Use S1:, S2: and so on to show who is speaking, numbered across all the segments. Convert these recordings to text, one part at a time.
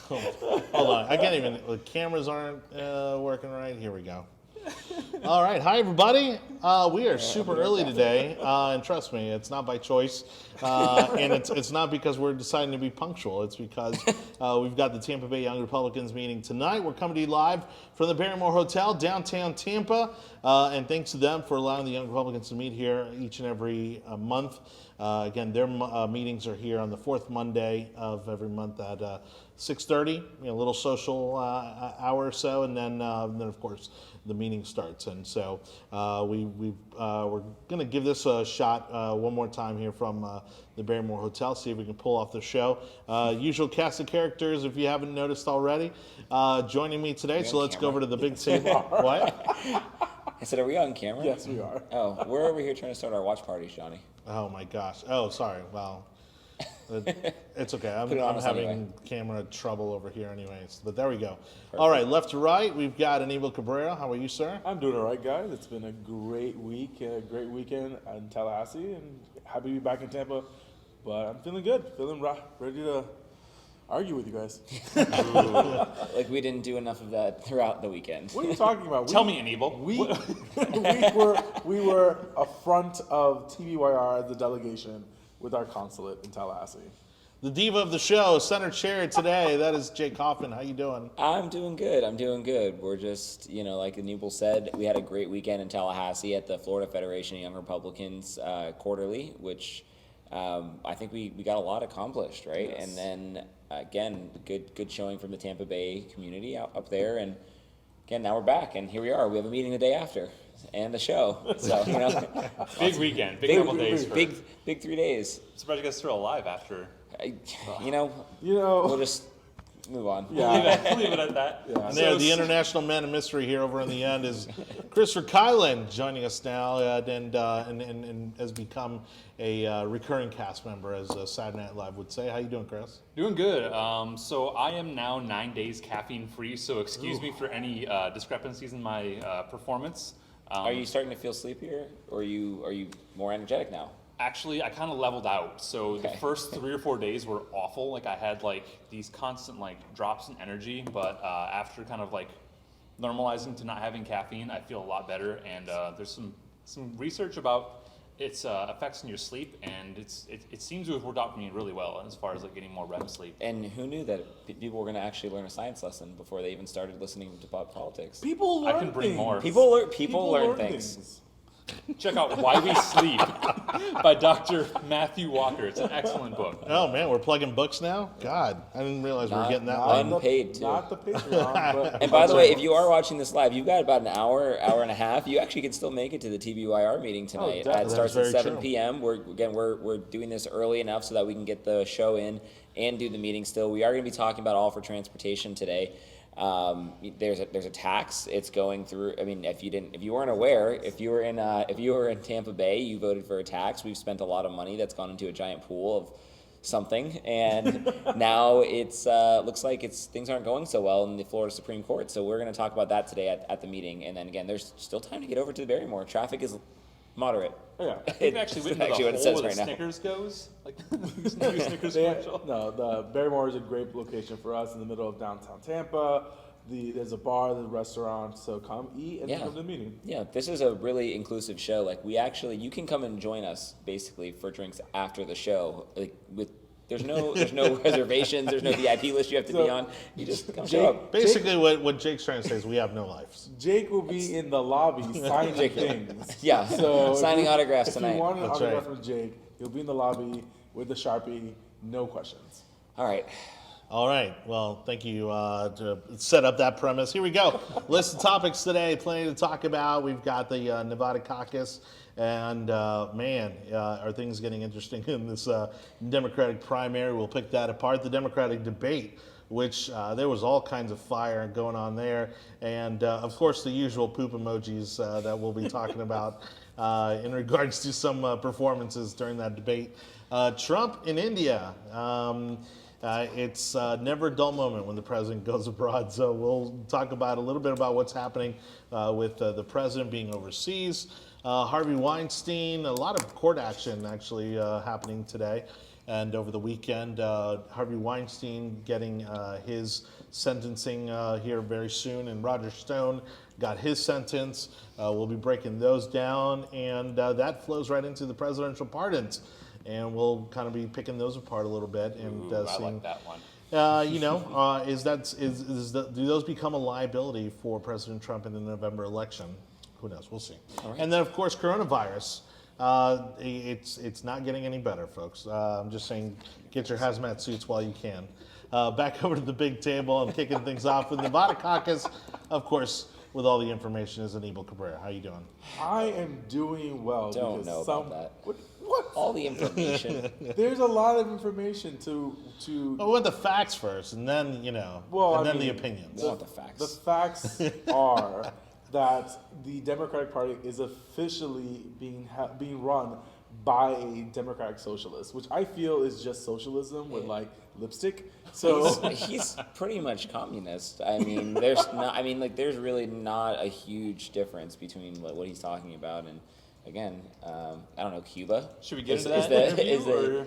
S1: Hold on, I can't even. The cameras aren't working right. Here we go. All right, hi everybody. We are super early today, and trust me, it's not by choice, and it's not because we're deciding to be punctual. It's because we've got the Tampa Bay Young Republicans meeting tonight. We're coming to you live from the Barrymore Hotel, downtown Tampa, and thanks to them for allowing the Young Republicans to meet here each and every month. Again, their meetings are here on the fourth Monday of every month at 6:30. A little social hour or so, and then of course the meeting starts. And so we're going to give this a shot one more time here from the Barrymore Hotel, see if we can pull off the show. Usual cast of characters, if you haven't noticed already, joining me today. So let's go over to the big table. What?
S2: I said, are we on camera?
S3: Yes, we are.
S2: Oh, we're over here trying to start our watch parties, Johnny.
S1: Oh my gosh. Oh, sorry. Well, it's okay. I'm having
S2: anyway.
S1: camera trouble over here anyways. But there we go. Perfect. All right, left to right, we've got Anibal Cabrera. How are you, sir?
S3: I'm doing all right, guys. It's been a great week, a great weekend in Tallahassee, and happy to be back in Tampa. But I'm feeling good, ready to argue with you guys.
S2: Like we didn't do enough of that throughout the weekend.
S3: What are you talking about?
S4: Tell me, Anibal.
S3: We were a front of TBYR as a delegation with our consulate in Tallahassee.
S1: The diva of the show, center chair today, that is Jake Hoffman. How you doing?
S2: I'm doing good. We're just, like Anibal said, we had a great weekend in Tallahassee at the Florida Federation of Young Republicans quarterly, which I think we got a lot accomplished, right?
S3: Yes.
S2: And then, again, good showing from the Tampa Bay community up there. And, again, now we're back, and here we are. We have a meeting the day after and the show. So,
S4: Big weekend, big couple days.
S2: Big 3 days.
S4: Surprised you guys still alive after.
S2: We'll just move on.
S3: Yeah.
S4: Leave it at that.
S3: Yeah.
S1: And there, the international man of mystery here over in the end is Chris VerKuilen joining us now, and has become a recurring cast member, as Saturday Night Live would say. How you doing, Chris?
S4: Doing good. So I am now 9 days caffeine free. So excuse me for any discrepancies in my performance.
S2: Are you starting to feel sleepier, or are you more energetic now?
S4: Actually, I kind of leveled out. So the first 3 or 4 days were awful. Like I had these constant drops in energy, but after kind of normalizing to not having caffeine, I feel a lot better. And there's some research about its effects on your sleep, and it seems to have worked out for me really well as far as getting more REM sleep.
S2: And who knew that people were going to actually learn a science lesson before they even started listening to politics?
S3: People learn
S4: I can bring
S3: things.
S4: more.
S2: People learn things.
S4: Check out Why We Sleep by Dr. Matthew Walker. It's an excellent book.
S1: Oh man, we're plugging books now. God, I didn't realize we were getting that late.
S2: Unpaid too.
S3: Not the Patreon, but
S2: And by the way, if you are watching this live, you've got about an hour and a half. You actually can still make it to the TBYR meeting tonight.
S3: definitely.
S2: It starts
S1: That's
S2: at
S1: very
S2: 7
S1: true.
S2: p.m. We're doing this early enough so that we can get the show in and do the meeting still. We are going to be talking about all for transportation today. There's a tax. It's going through. I mean, if you weren't aware, if you were in Tampa Bay, you voted for a tax. We've spent a lot of money that's gone into a giant pool of something, and now it's looks like things aren't going so well in the Florida Supreme Court. So we're going to talk about that today at the meeting. And then again, there's still time to get over to the Barrymore. Traffic is moderate.
S3: yeah.
S4: They've actually written the
S2: what it
S4: hole
S2: says
S4: where the
S2: right now.
S4: Snickers goes. New Snickers
S3: Yeah,
S4: commercial.
S3: no, the Barrymore is a great location for us in the middle of downtown Tampa. There's a bar, there's a restaurant, so come eat and come to the meeting.
S2: Yeah, this is a really inclusive show. You can come and join us basically for drinks after the show. There's no reservations, there's no VIP list you have to be on. You just come show up.
S1: Basically, what Jake's trying to say is we have no lives.
S3: Jake will be in the lobby signing things.
S2: Yeah,
S3: So
S2: signing autographs
S3: if
S2: tonight.
S3: you want an
S1: That's
S3: autograph
S1: right.
S3: from Jake, he'll be in the lobby with the Sharpie, no questions.
S2: All right.
S1: All right. Well, thank you to set up that premise. Here we go. List of topics today. Plenty to talk about. We've got the Nevada caucus. And, are things getting interesting in this Democratic primary? We'll pick that apart. The Democratic debate, which there was all kinds of fire going on there. And, of course, the usual poop emojis that we'll be talking about in regards to some performances during that debate. Trump in India. It's never a dull moment when the president goes abroad, so we'll talk about a little bit about what's happening with the president being overseas. Harvey Weinstein, a lot of court action actually happening today. And over the weekend, Harvey Weinstein getting his sentencing here very soon, and Roger Stone got his sentence. We'll be breaking those down, and that flows right into the presidential pardons. And we'll kind of be picking those apart a little bit and
S4: I
S1: seeing,
S4: like that one.
S1: do those become a liability for President Trump in the November election? Who knows? We'll see.
S2: right.
S1: And then, of course, coronavirus. It's not getting any better, folks. I'm just saying, get your hazmat suits while you can. Back over to the big table and kicking things off with Nevada caucus, of course. With all the information is Anibal Cabrera. How you doing?
S3: I am doing well.
S2: Don't
S3: because
S2: know about that.
S3: What?
S2: All the information.
S3: There's a lot of information to.
S1: Well, we want the facts first, and then the opinions.
S2: We want the facts.
S3: The facts are that the Democratic Party is officially being run by a Democratic socialist, which I feel is just socialism with like lipstick. So
S2: He's pretty much communist. I mean, there's really not a huge difference between what he's talking about. And again, I don't know, Cuba.
S4: Should we get
S2: Is-
S4: into
S2: is
S4: that
S2: that-
S4: interview,
S2: is
S4: or-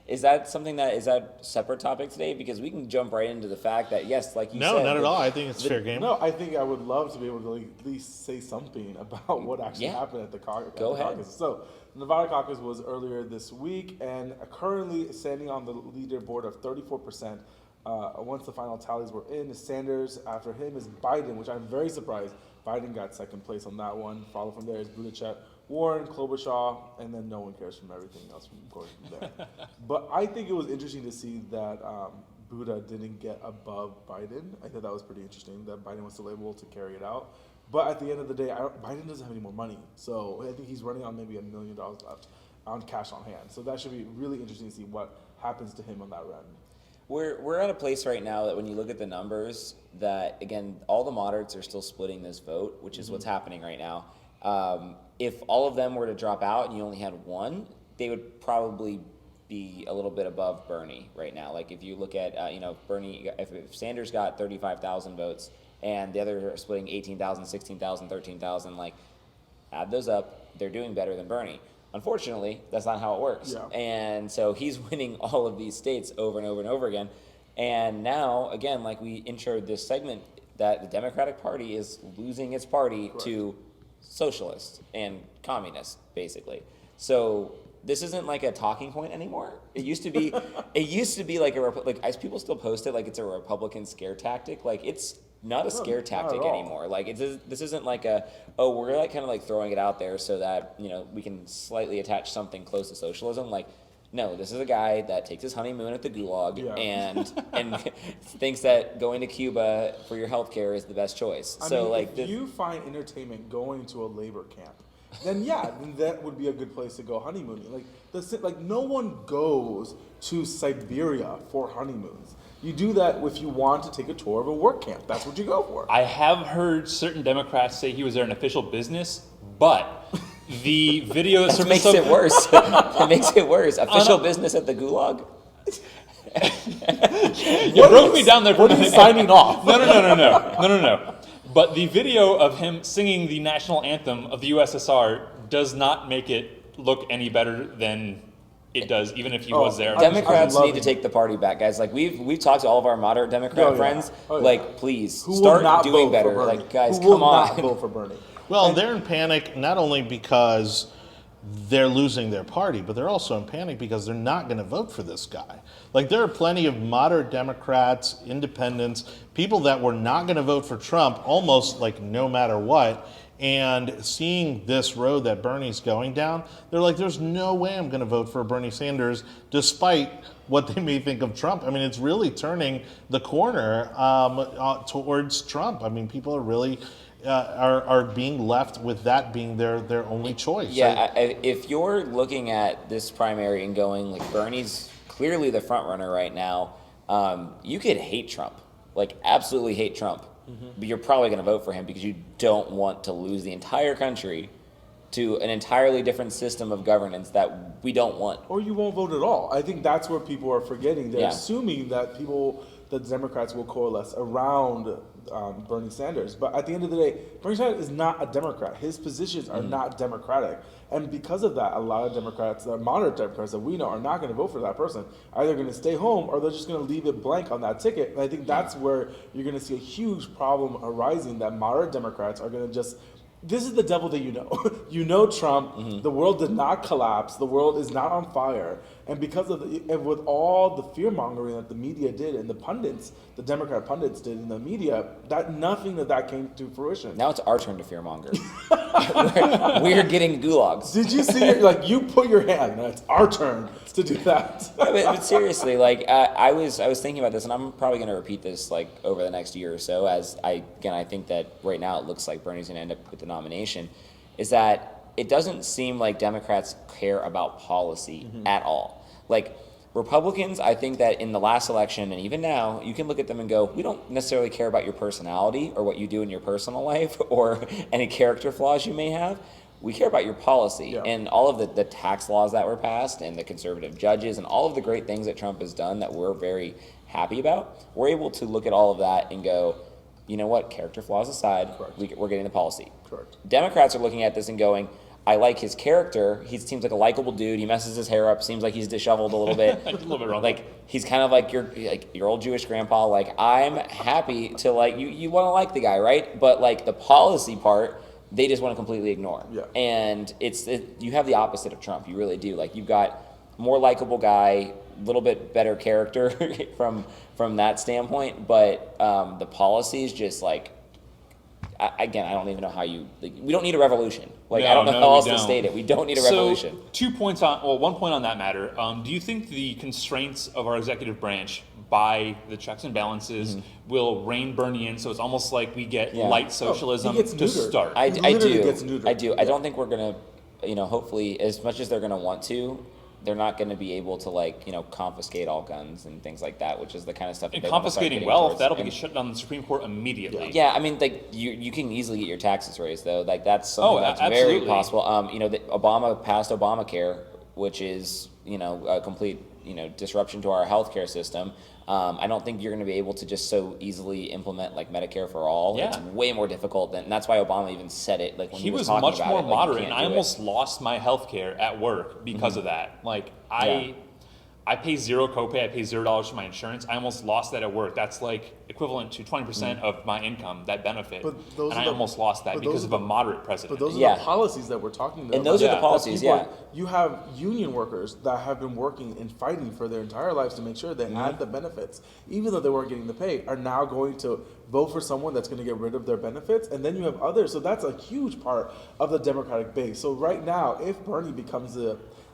S2: Is that something is that separate topic today? Because we can jump right into the fact that yes, like you said.
S1: No, not at all. I think it's fair game.
S3: no, I think I would love to be able to at least say something about what actually
S2: Yeah.
S3: happened at the caucus.
S2: Go ahead.
S3: So the Nevada caucus was earlier this week, and currently standing on the leaderboard of 34%. Once the final tallies were in, Sanders after him is Biden, which I'm very surprised. Biden got second place on that one. Followed from there is Buttigieg, Warren, Klobuchar, and then no one cares from everything else from course from there. But I think it was interesting to see that Buddha didn't get above Biden. I thought that was pretty interesting that Biden was still able to carry it out. But at the end of the day, Biden doesn't have any more money, so I think he's running on maybe $1 million left on cash on hand. So that should be really interesting to see what happens to him on that run.
S2: We're at a place right now that when you look at the numbers, that again, all the moderates are still splitting this vote, which is what's happening right now. If all of them were to drop out and you only had one, they would probably be a little bit above Bernie right now. Like if you look at, Bernie, if Sanders got 35,000 votes and the others are splitting 18,000, 16,000, 13,000, like add those up, they're doing better than Bernie. Unfortunately, that's not how it works.
S3: Yeah.
S2: And so he's winning all of these states over and over and over again. And now, again, like we introed this segment, that the Democratic Party is losing its party to socialists and communists, basically. So this isn't like a talking point anymore. It used to be. It used to be like as people still post it like it's a Republican scare tactic. Like it's not a scare tactic
S3: at all.
S2: anymore. Like this isn't like we're like kind of like throwing it out there so that we can slightly attach something close to socialism. Like no, this is a guy that takes his honeymoon at the Gulag and thinks that going to Cuba for your health care is the best choice.
S3: I
S2: So
S3: mean,
S2: like
S3: if you find entertainment going to a labor camp, then then that would be a good place to go honeymooning. Like no one goes to Siberia for honeymoons. You do that if you want to take a tour of a work camp. That's what you go for.
S4: I have heard certain Democrats say he was there on official business, but the video that
S2: that
S4: surfaced
S2: makes it worse. It makes it worse. Official business at the Gulag.
S4: You broke me down there for
S3: What are you signing off?
S4: No. But the video of him singing the national anthem of the USSR does not make it look any better than it does, even if he was there.
S2: Democrats
S3: I'm
S2: need to
S3: loving
S2: take the party back, guys. Like we've talked to all of our moderate Democrat
S3: Oh, yeah.
S2: friends.
S3: Oh, yeah.
S2: Like, please
S3: Who will
S2: start
S3: not
S2: doing
S3: vote
S2: better.
S3: for Bernie?
S2: Like, guys,
S3: Who will
S2: come on.
S3: not vote for Bernie?
S1: Well, they're in panic not only because they're losing their party, but they're also in panic because they're not going to vote for this guy. Like there are plenty of moderate Democrats, independents, people that were not going to vote for Trump almost like no matter what. And seeing this road that Bernie's going down, they're like, there's no way I'm going to vote for Bernie Sanders despite what they may think of Trump. I mean, it's really turning the corner towards Trump. I mean, people are really are being left with that being their only choice.
S2: Yeah, if you're looking at this primary and going like Bernie's clearly the front runner right now, you could hate Trump, like absolutely hate Trump, but you're probably going to vote for him because you don't want to lose the entire country to an entirely different system of governance that we don't want.
S3: Or you won't vote at all. I think that's where people are forgetting. They're
S2: Yeah.
S3: assuming that the Democrats will coalesce around Bernie Sanders. But at the end of the day, Bernie Sanders is not a Democrat. His positions are not democratic. And because of that, a lot of Democrats, moderate Democrats that we know, are not going to vote for that person. Either going to stay home or they're just going to leave it blank on that ticket. And I think that's where you're going to see a huge problem arising, that moderate Democrats are going to just, this is the devil that you know. You know Trump. The world did not collapse. The world is not on fire. And because of and with all the fear mongering that the media did and the pundits, the Democrat pundits did in the media, that nothing of that came to fruition.
S2: Now it's our turn to fearmonger. we're getting gulags.
S3: Did you see it? Like, you put your hand. It's our turn to do that.
S2: But seriously, like I was thinking about this, and I'm probably going to repeat this like over the next year or so. As I think that right now it looks like Bernie's going to end up with the nomination. Is that it doesn't seem like Democrats care about policy at all. Like Republicans, I think that in the last election and even now, you can look at them and go, we don't necessarily care about your personality or what you do in your personal life or any character flaws you may have. We care about your policy.
S3: Yeah.
S2: And all of the tax laws that were passed and the conservative judges and all of the great things that Trump has done that we're very happy about. We're able to look at all of that and go, you know what, character flaws aside, we're getting the policy.
S3: Correct.
S2: Democrats are looking at this and going, I like his character. He seems like a likable dude. He messes his hair up. Seems like he's disheveled a little bit.
S4: A little bit wrong.
S2: Like he's kind of like your old Jewish grandpa. Like I'm happy to like you want to like the guy, right? But like the policy part, they just want to completely ignore.
S3: Yeah.
S2: And you have the opposite of Trump. You really do. Like you've got more likable guy, a little bit better character from that standpoint. But the policies just like. Again, I don't even know how you. Like, we don't need a revolution. Like I don't know how else to state it. We don't need a revolution.
S4: So 2 points on. Well, 1 point on that matter. Do you think the constraints of our executive branch by the checks and balances will rein Bernie in? So it's almost like we get light socialism
S3: he gets
S4: to
S3: neutered.
S4: start.
S2: I
S3: literally
S2: do.
S3: gets neutered.
S2: I do.
S3: Yeah.
S2: I don't think we're gonna. Hopefully, as much as they're gonna want to, they're not going to be able to confiscate all guns and things like that, which is the kind of stuff that
S4: And
S2: they want to start
S4: confiscating
S2: getting
S4: wealth,
S2: towards.
S4: that'll
S2: And-
S4: be shut down the Supreme Court immediately.
S2: Yeah, I mean, like you can easily get your taxes raised though. Like that's something that's very
S4: absolutely.
S2: possible. Obama passed Obamacare, which is a complete disruption to our healthcare system. I don't think you're going to be able to just so easily implement like Medicare for all.
S4: Yeah.
S2: It's way more difficult than, and that's why Obama even said it. Like when
S4: He was
S2: talking
S4: much
S2: about
S4: more
S2: it, like, you
S4: moderate,
S2: can't
S4: and I
S2: do it.
S4: almost lost my health care at work because of that. Like
S2: Yeah.
S4: I pay zero copay. I pay $0 for my insurance. I almost lost that at work. That's like equivalent to 20% of my income, that benefit.
S3: But those
S4: and
S3: are
S4: I
S3: the-
S4: almost lost that
S3: but
S4: because
S3: those
S4: of
S3: are
S4: a moderate president.
S3: But those are
S2: Yeah.
S3: the policies that we're talking about.
S2: And those are the
S4: Yeah.
S2: policies,
S3: People-
S2: yeah.
S3: You have union workers that have been working and fighting for their entire lives to make sure they
S2: Mm-hmm.
S3: had the benefits, even though they weren't getting the pay, are now going to vote for someone that's going to get rid of their benefits. And then you have others. So that's a huge part of the Democratic base. So right now, if Bernie becomes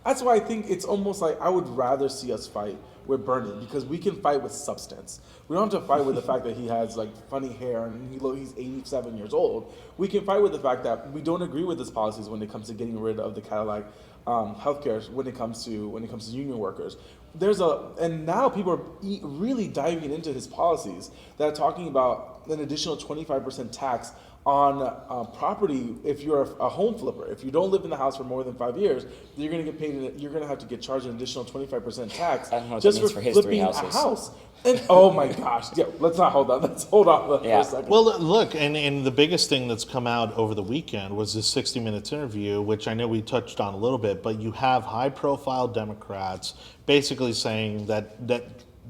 S3: that's why I think it's almost like I would rather see us fight with Bernie, because we can fight with substance. We don't have to fight with the fact that he has like funny hair and he's 87 years old. We can fight with the fact that we don't agree with his policies when it comes to getting rid of the Cadillac healthcare, when it comes to union workers. And now people are really diving into his policies that are talking about an additional 25% tax on property if you're a home flipper. If you don't live in the house for more than 5 years, you're going to get paid. You're going to have to get charged an additional 25% tax
S2: I don't know what
S3: just
S2: that means
S3: for
S2: for his 3
S3: flipping a
S2: houses.
S3: house. And oh my gosh, yeah. Let's not hold on. Let's hold on for
S2: Yeah.
S3: a second.
S1: Well, look, and the biggest thing that's come out over the weekend was this 60 Minutes interview, which I know we touched on a little bit, but you have high-profile Democrats basically saying that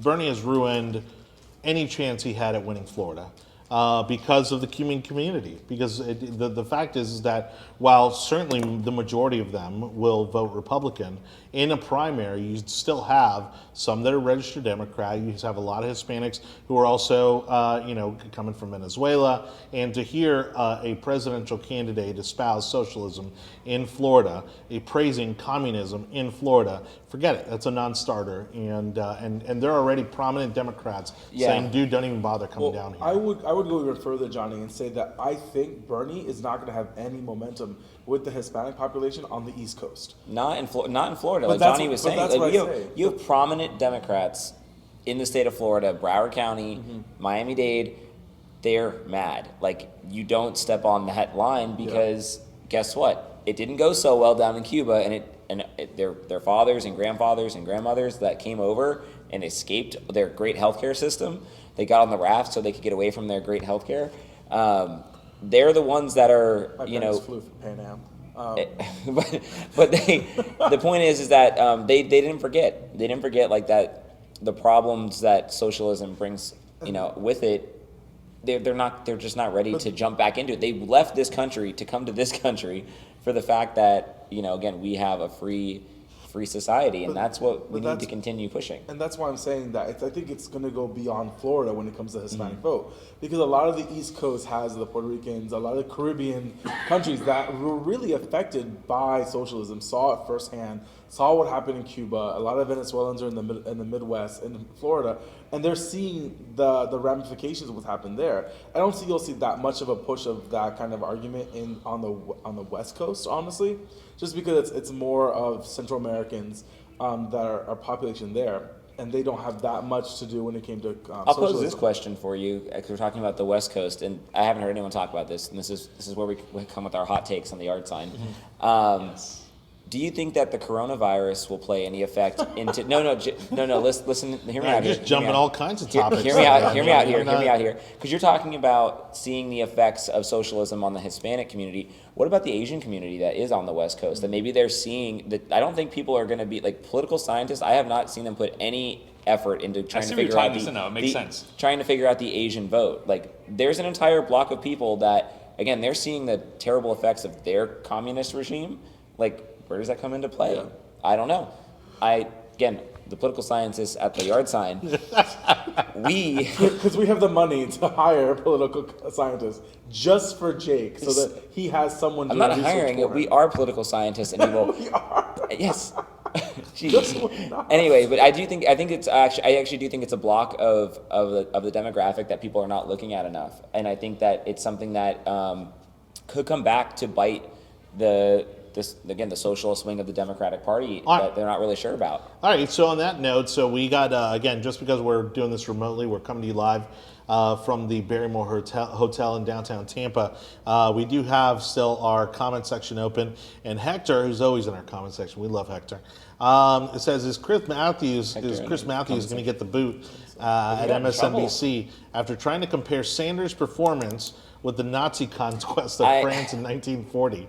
S1: Bernie has ruined any chance he had at winning Florida. Because of the community. Because the fact is that while certainly the majority of them will vote Republican, in a primary you still have some that are registered Democrat. You have a lot of Hispanics who are also coming from Venezuela. And to hear a presidential candidate espouse socialism in Florida, praising communism in Florida, forget it. That's a non-starter. And there are already prominent Democrats saying, "Dude, don't even bother coming down here."
S3: I would go even further, Johnny, and say that I think Bernie is not going to have any momentum with the Hispanic population on the East Coast.
S2: Not in Florida.
S3: But
S2: Like
S3: that's
S2: Johnny
S3: what-
S2: was
S3: but
S2: saying,
S3: that's
S2: like,
S3: what I say.
S2: you have prominent Democrats in the state of Florida, Broward County, Miami-Dade. They're mad. Like you don't step on that line because guess what? it didn't go so well down in Cuba, and their fathers and grandfathers and grandmothers that came over and escaped their great healthcare system, they got on the raft so they could get away from their great healthcare. They're the ones that are,
S3: My parents flew from Pan Am.
S2: but the point is that they didn't forget. They didn't forget like that the problems that socialism brings, with it. They're just not ready to jump back into it. They left this country to come to this country for the fact that, again, we have a free society, and that's what we need to continue pushing.
S3: And that's why I'm saying that I think it's going to go beyond Florida when it comes to the Hispanic vote, because a lot of the East Coast has the Puerto Ricans, a lot of the Caribbean countries that were really affected by socialism, saw it firsthand, saw what happened in Cuba. A lot of Venezuelans are in the Midwest, in Florida, and they're seeing the ramifications of what's happened there. I don't see you'll see that much of a push of that kind of argument on the West Coast, honestly, just because it's more of Central Americans that are population there, and they don't have that much to do when it came to
S2: I'll
S3: socialism.
S2: pose this question for you, because we're talking about the West Coast, and I haven't heard anyone talk about this, and this is where we come with our hot takes on the yard sign. Do you think that the coronavirus will play any effect into? No. Listen, hear me out here.
S1: Just jumping all kinds of topics.
S2: Hear me out here. Because you're talking about seeing the effects of socialism on the Hispanic community. What about the Asian community that is on the West Coast? And maybe they're seeing that. I don't think people are going to be like political scientists. I have not seen them put any effort into trying to figure out trying to figure out the Asian vote. Like, there's an entire block of people that, again, they're seeing the terrible effects of their communist regime. Like, where does that come into play?
S3: Yeah.
S2: I don't know. Again, the political scientists at the yard sign,
S3: because we have the money to hire political scientists just for Jake, so that he has someone.
S2: I'm not hiring it. We are political scientists, and we will.
S3: We are.
S2: Yes. Jeez. Anyway, but I actually do think it's a block of the demographic that people are not looking at enough, and I think that it's something that could come back to bite the socialist wing of the Democratic Party that they're not really sure about.
S1: All right, so on that note, so we got, again, just because we're doing this remotely, we're coming to you live from the Barrymore Hotel in downtown Tampa. We do have still our comment section open, and Hector, who's always in our comment section, we love Hector, it says, is Chris Matthews going to get the boot at MSNBC after trying to compare Sanders' performance with the Nazi conquest of France in 1940.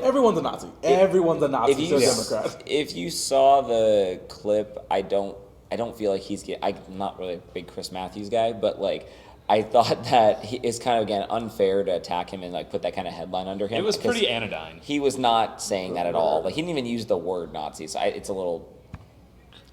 S3: Everyone's a Nazi. Everyone's a Nazi. Democrat.
S2: If you saw the clip, I don't feel like I'm not really a big Chris Matthews guy, but like, I thought that it's kind of, again, unfair to attack him and like put that kind of headline under him.
S4: It was pretty anodyne.
S2: He was not saying that at all. Like, he didn't even use the word Nazi. So it's a little.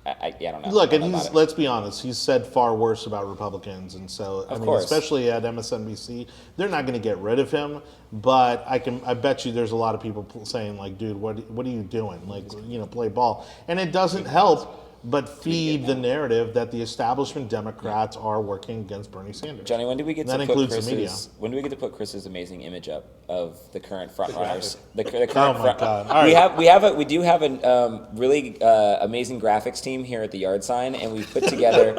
S2: I don't know.
S1: Look, and let's be honest, he's said far worse about Republicans, and so I mean, especially at MSNBC, they're not going to get rid of him. But I bet you there's a lot of people saying like, dude, what are you doing? Like, play ball, and it doesn't help but feed the narrative that the establishment Democrats are working against Bernie Sanders.
S2: Johnny, when do we get
S1: to
S2: put Chris's amazing image up of the current front runners? The current
S1: oh my God! All right.
S2: We do have a really amazing graphics team here at the yard sign, and we put together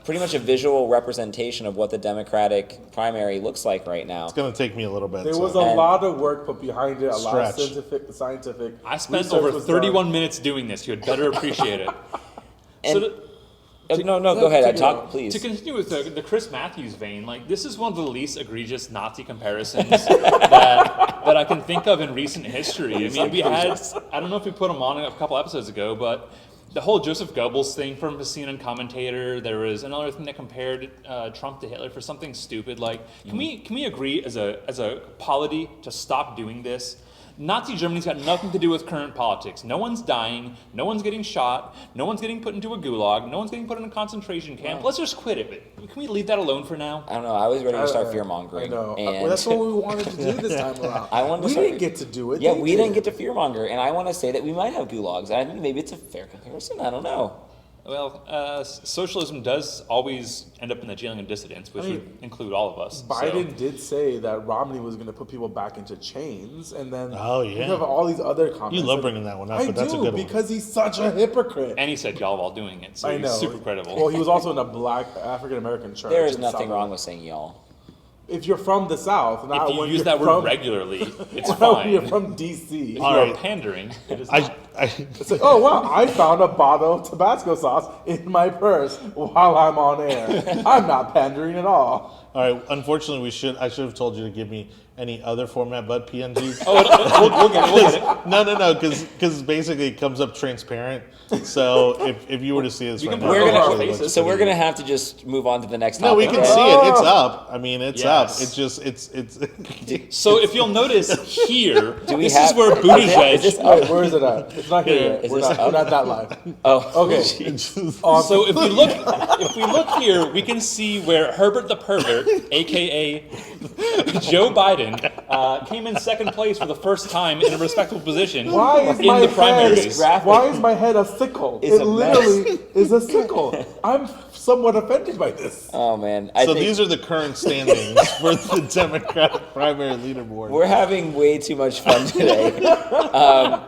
S2: pretty much a visual representation of what the Democratic primary looks like right now.
S1: It's going to take me a little bit.
S3: There was a lot of work put behind it, a lot of scientific.
S4: I spent over 31 minutes doing this. You had better appreciate it.
S2: Go ahead. Please.
S4: To continue with the Chris Matthews vein, like, this is one of the least egregious Nazi comparisons that I can think of in recent history. I mean, we had, I don't know if we put them on a couple episodes ago, but the whole Joseph Goebbels thing from a CNN commentator. There was another thing that compared Trump to Hitler for something stupid. Like, can we agree as a polity to stop doing this? Nazi Germany's got nothing to do with current politics. No one's dying. No one's getting shot. No one's getting put into a gulag. No one's getting put in a concentration camp. Let's just quit it. Can we leave that alone for now?
S2: I don't know. I was ready to start fear-mongering.
S3: I know. Well, that's what we wanted to do this time around. We didn't get to do it.
S2: Yeah, we didn't get to fear-monger. And I want to say that we might have gulags. I think maybe it's a fair comparison. I don't know.
S4: Well, socialism does always end up in the jailing of dissidents, which would include all of us.
S3: Biden did say that Romney was going to put people back into chains, and then
S1: you
S3: have all these other comments.
S1: You love bringing that one up, but that's a good one.
S3: Because he's such a hypocrite.
S4: And he said y'all while doing it, so he's super credible.
S3: Well, he was also in a black African-American church.
S2: There is nothing wrong with saying y'all.
S3: if you're from the South, not
S4: If you
S3: when
S4: use
S3: you're
S4: that word
S3: from,
S4: regularly, it's
S3: not when you're
S4: fine.
S3: from DC.
S4: If you
S1: All
S4: are
S1: right.
S4: pandering, it is not.
S3: It's like, oh wow, I found a bottle of Tabasco sauce in my purse while I'm on air. I'm not pandering at all.
S1: All right. Unfortunately, I should have told you to give me any other format but PNG.
S4: Oh, we'll get it. We'll get it.
S1: No, because basically it comes up transparent. So if you were to see this
S4: You
S1: right
S4: can
S1: now,
S4: put it
S2: We're
S4: over
S1: it
S4: our
S1: actually
S2: gonna,
S1: looks
S2: so we're
S1: pretty
S2: gonna have to just move on to the next
S1: No,
S2: topic.
S1: we can
S2: then.
S1: see it. It's up. I mean, it's up.
S4: Yes.
S1: It's just it's.
S4: So if you'll notice here,
S2: we
S4: this
S2: have-
S4: is where
S2: is this
S4: Buttigieg.
S3: Wait, where is it at? It's not here yet.
S2: Is
S3: We're
S2: this
S3: not,
S2: up?
S3: we're not that live.
S2: Oh,
S3: Okay.
S4: So if we look here, we can see where Herbert the pervert, aka Joe Biden, came in second place for the first time in a respectable position
S3: Why is
S4: in
S3: my
S4: the
S3: head?
S4: primaries.
S2: graphic
S3: Why is my head a sickle?
S2: is
S3: It
S2: a
S3: literally is a sickle. I'm somewhat offended by this.
S2: Oh man, I
S1: So
S2: think
S1: these are the current standings for the Democratic primary leaderboard.
S2: we're having way too much fun today.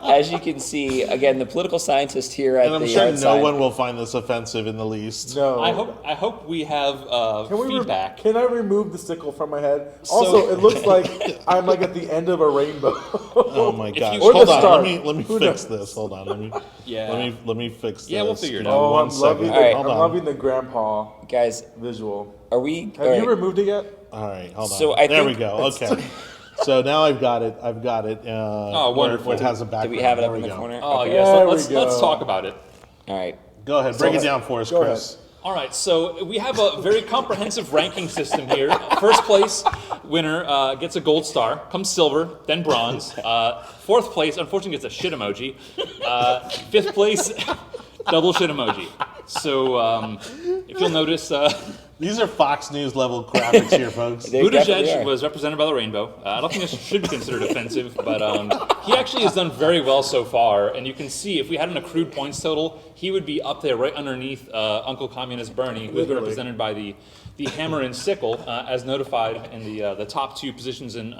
S2: As you can see, again, the political scientist here at
S1: and I'm
S2: the
S1: sure
S2: yard
S1: no
S2: sign.
S1: one will find this offensive in the least.
S3: No.
S4: I hope we have
S3: Can we
S4: feedback.
S3: Can I remove the sickle from my head? Also, it looks like I'm like at the end of a rainbow.
S1: Oh my gosh!
S4: Or
S1: Hold
S3: the
S1: on.
S3: start.
S1: Let me
S3: Who
S1: fix
S3: knows?
S1: this. Hold on.
S4: Yeah.
S1: Let me fix this.
S4: Yeah, we'll figure it
S1: Give me
S4: out.
S3: Oh,
S1: one
S3: I'm
S1: second.
S3: loving,
S2: All right.
S3: I'm
S1: Hold on.
S3: loving the grandpa
S2: Guys,
S3: visual.
S2: are we?
S3: Have you removed it yet?
S1: All right, hold on.
S2: So I
S1: there we
S2: think
S1: go. Okay. So now I've got it.
S4: Oh,
S1: where
S4: wonderful.
S1: it has a background.
S2: Do we have it
S1: There
S2: up in
S1: we
S2: the
S1: go.
S2: corner?
S4: Oh
S2: Okay.
S4: yes,
S3: There
S4: let's
S3: we go.
S4: talk about it.
S2: All right.
S1: Go ahead. Break it down for us,
S3: Go
S1: Chris.
S4: All right, so we have a very comprehensive ranking system here. First place winner gets a gold star, comes silver, then bronze. Fourth place, unfortunately, gets a shit emoji. Fifth place, double shit emoji. So if you'll notice,
S1: These are Fox News level graphics here, folks.
S2: They definitely
S4: Buttigieg
S2: are.
S4: was represented by the rainbow. I don't think this should be considered offensive, but he actually has done very well so far. And you can see if we had an accrued points total, he would be up there right underneath Uncle Communist Bernie, who's
S3: Literally.
S4: represented by the hammer and sickle, as notified in the top two positions in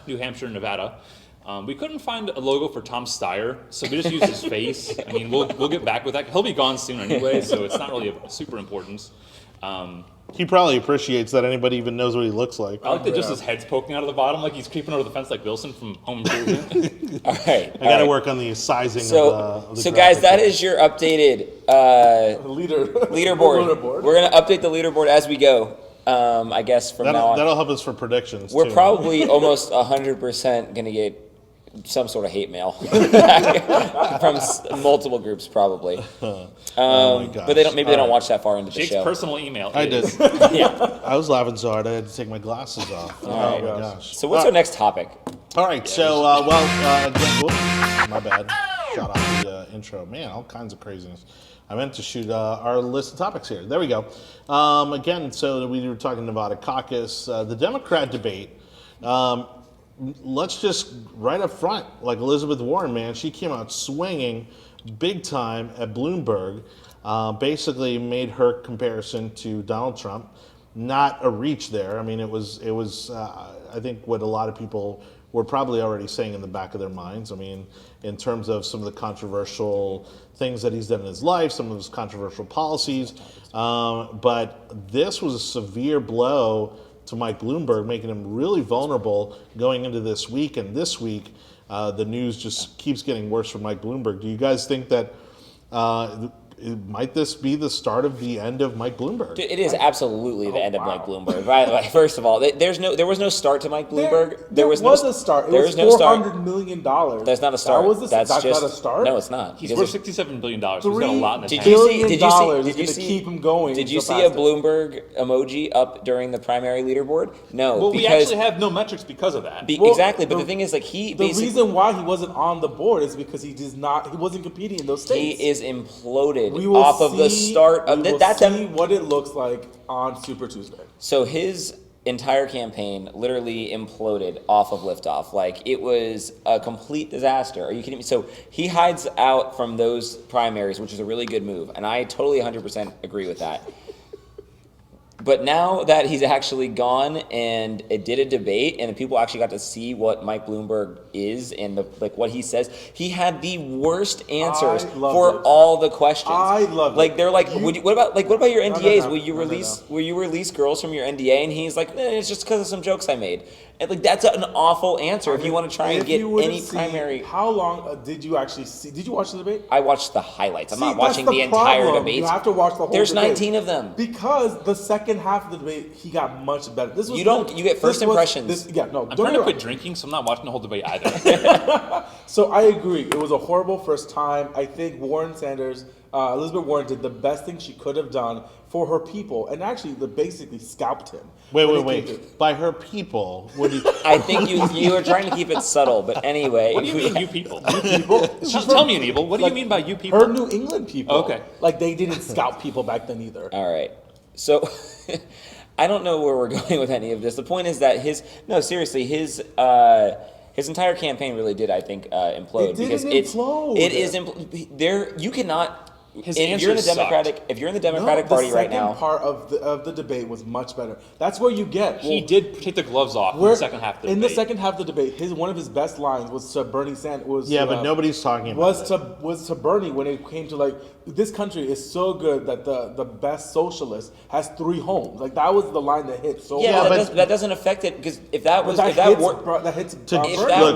S4: New Hampshire and Nevada. We couldn't find a logo for Tom Steyer, so we just used his face. I mean, we'll get back with that. He'll be gone soon anyway, so it's not really of super importance.
S1: He probably appreciates that anybody even knows what he looks like.
S4: I like that just his head's poking out of the bottom, like he's creeping over the fence like Wilson from Home Improvement.
S2: All right.
S1: I got to work on the sizing
S2: So,
S1: of the
S2: so guys,
S1: graphic
S2: that
S1: here.
S2: is your updated
S3: Leaderboard.
S2: leaderboard. We're gonna update the leaderboard as we go. I guess from now on.
S1: That'll help us for predictions.
S2: We're
S1: too.
S2: probably almost 100% gonna get some sort of hate mail from multiple groups, probably.
S1: Oh my gosh.
S2: But they don't. Maybe they
S1: All
S2: don't
S1: right.
S2: watch that far into the
S4: Jake's
S2: show.
S4: personal email
S1: I
S4: is
S1: did.
S2: Yeah.
S1: I was laughing so hard I had to take my glasses off. Oh
S2: right.
S1: my gosh.
S2: So what's our next topic?
S1: All right, so again, whoops, my bad. Shot off the intro. Man, all kinds of craziness. I meant to shoot our list of topics here. There we go. Again, so we were talking about a caucus, the Democrat debate. Let's just right up front, like Elizabeth Warren, man, she came out swinging big time at Bloomberg. Basically, made her comparison to Donald Trump. Not a reach there. I mean, it was. I think what a lot of people were probably already saying in the back of their minds. I mean, in terms of some of the controversial things that he's done in his life, some of his controversial policies. But this was a severe blow to Mike Bloomberg, making him really vulnerable going into this week. And this week, the news just keeps getting worse for Mike Bloomberg. Do you guys think that might this be the start of the end of Mike Bloomberg?
S2: It is absolutely the end of Mike Bloomberg. Right? Like, first of all, there was no start to Mike Bloomberg.
S3: There was
S2: no
S3: a start. It
S2: there
S3: was
S2: was no start.
S3: $400 million.
S2: That's not a start.
S3: That was the,
S2: that's
S3: that's
S2: just
S3: not a start.
S2: No, it's not.
S4: He's
S2: Because
S4: worth $67 billion. So he's
S3: $3
S4: got a lot in his
S2: Did
S4: hands.
S2: you see?
S3: billion
S2: Did you
S3: dollars
S2: see?
S3: is
S2: Did you
S3: gonna
S2: see?
S3: keep him going
S2: Did you
S3: so
S2: see a
S3: fast.
S2: Bloomberg emoji up during the primary leaderboard? No,
S4: Well, we
S2: because
S4: actually have no metrics because of that.
S3: Well,
S2: exactly. But
S3: the-
S2: the thing is, like, he
S3: The
S2: basically
S3: reason why he wasn't on the board is because he wasn't competing in those
S2: he
S3: states.
S2: is imploded
S3: We will
S2: off of the
S3: see-
S2: start of
S3: we will
S2: that's
S3: see what it looks like on Super Tuesday.
S2: So his entire campaign literally imploded off of liftoff. Like, it was a complete disaster. Are you kidding me? So he hides out from those primaries, which is a really good move, and I totally 100% agree with that. But now that he's actually gone and it did a debate, and the people actually got to see what Mike Bloomberg is and what he says, he had the worst answers for all the questions.
S3: I love it.
S2: They're like, what about your NDAs?
S3: No.
S2: Will you release girls from your NDA? And he's like, it's just because of some jokes I made. And that's an awful answer if you want to try and get any primary.
S3: How long did you actually see? Did you watch the debate?
S2: I watched the highlights. I'm not watching the entire debate.
S3: You have to watch the whole
S2: There's
S3: debate.
S2: 19 of them.
S3: Because the second half of the debate, he got much better. This was
S2: you get first impressions.
S4: I'm trying to quit drinking, so I'm not watching the whole debate either.
S3: So I agree. It was a horrible first time. I think Elizabeth Warren did the best thing she could have done for her people, and actually, they basically scalped him.
S1: Wait. By her people, what do you?
S2: I think you are trying to keep it subtle, but anyway.
S4: What do you mean, you people?
S3: You people?
S4: Just tell me, Anibal. What do you mean by you people?
S3: Her New England people.
S4: Okay.
S3: Like, they didn't scalp people back then either.
S2: All right. So, I don't know where we're going with any of this. The point is that his entire campaign really did, I think, implode.
S3: It didn't implode.
S2: It is you cannot.
S4: His
S2: If you're in the
S4: answers
S2: Democratic,
S4: sucked.
S2: if you're in the Democratic Party right now,
S3: the second part of the debate was much better. That's where you get.
S4: He did take the gloves off in the second half of the
S3: in
S4: debate.
S3: the second half of the debate, one of his best lines was to Bernie Sanders.
S1: But nobody's talking about it.
S3: Was to Bernie when it came to this country is so good that the best socialist has 3 homes. Like, that was the line that hit so
S2: yeah,
S3: hard.
S2: that doesn't affect it, because if that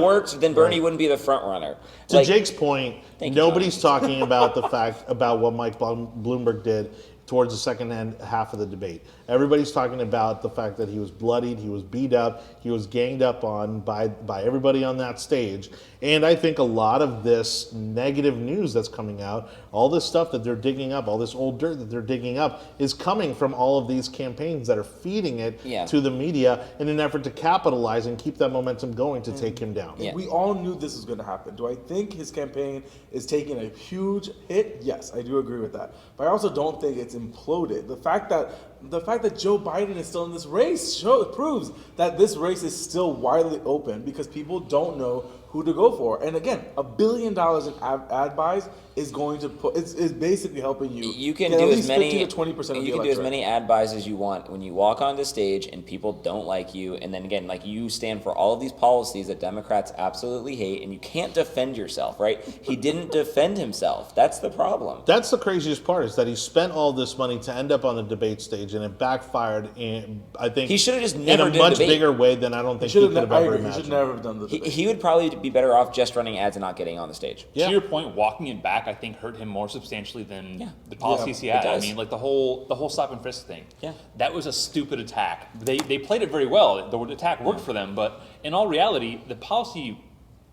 S2: worked, then Bernie wouldn't be the front runner.
S1: To Jake's point,
S2: Thank you,
S1: nobody's talking about the fact about what Mike Bloomberg did towards the second half of the debate. Everybody's talking about the fact that he was bloodied, he was beat up, he was ganged up on by everybody on that stage. And I think a lot of this negative news that's coming out, all this stuff that they're digging up, all this old dirt that they're digging up, is coming from all of these campaigns that are feeding it to the media in an effort to capitalize and keep that momentum going to take him down.
S2: Yeah.
S3: We all knew this was going to happen. Do I think his campaign is taking a huge hit? Yes, I do agree with that. But I also don't think it's imploded. The fact that Joe Biden is still in this race proves that this race is still widely open, because people don't know who to go for. And again, $1 billion in ad buys is going to is basically helping you.
S2: You can
S3: get
S2: do
S3: at
S2: as
S3: least
S2: many
S3: 15 to 20% of the
S2: You can do as many ad buys as you want when you walk onto stage and people don't like you, and then again, you stand for all of these policies that Democrats absolutely hate, and you can't defend yourself, right? He didn't defend himself. That's the problem.
S1: That's the craziest part, is that he spent all this money to end up on the debate stage, and it backfired. And I think
S2: He should have just never
S1: in a
S2: did
S1: much
S2: debate.
S1: bigger way than I don't think he could have ever
S3: He
S1: imagined.
S3: should never have done the debate.
S2: He would probably be better off just running ads and not getting on the stage.
S1: Yeah.
S4: To your point, walking it back, I think, hurt him more substantially than the policies he had.
S2: it
S4: I
S2: does.
S4: mean, the whole stop and frisk thing.
S2: Yeah.
S4: That was a stupid attack. They played it very well. The attack worked for them, but in all reality, the policy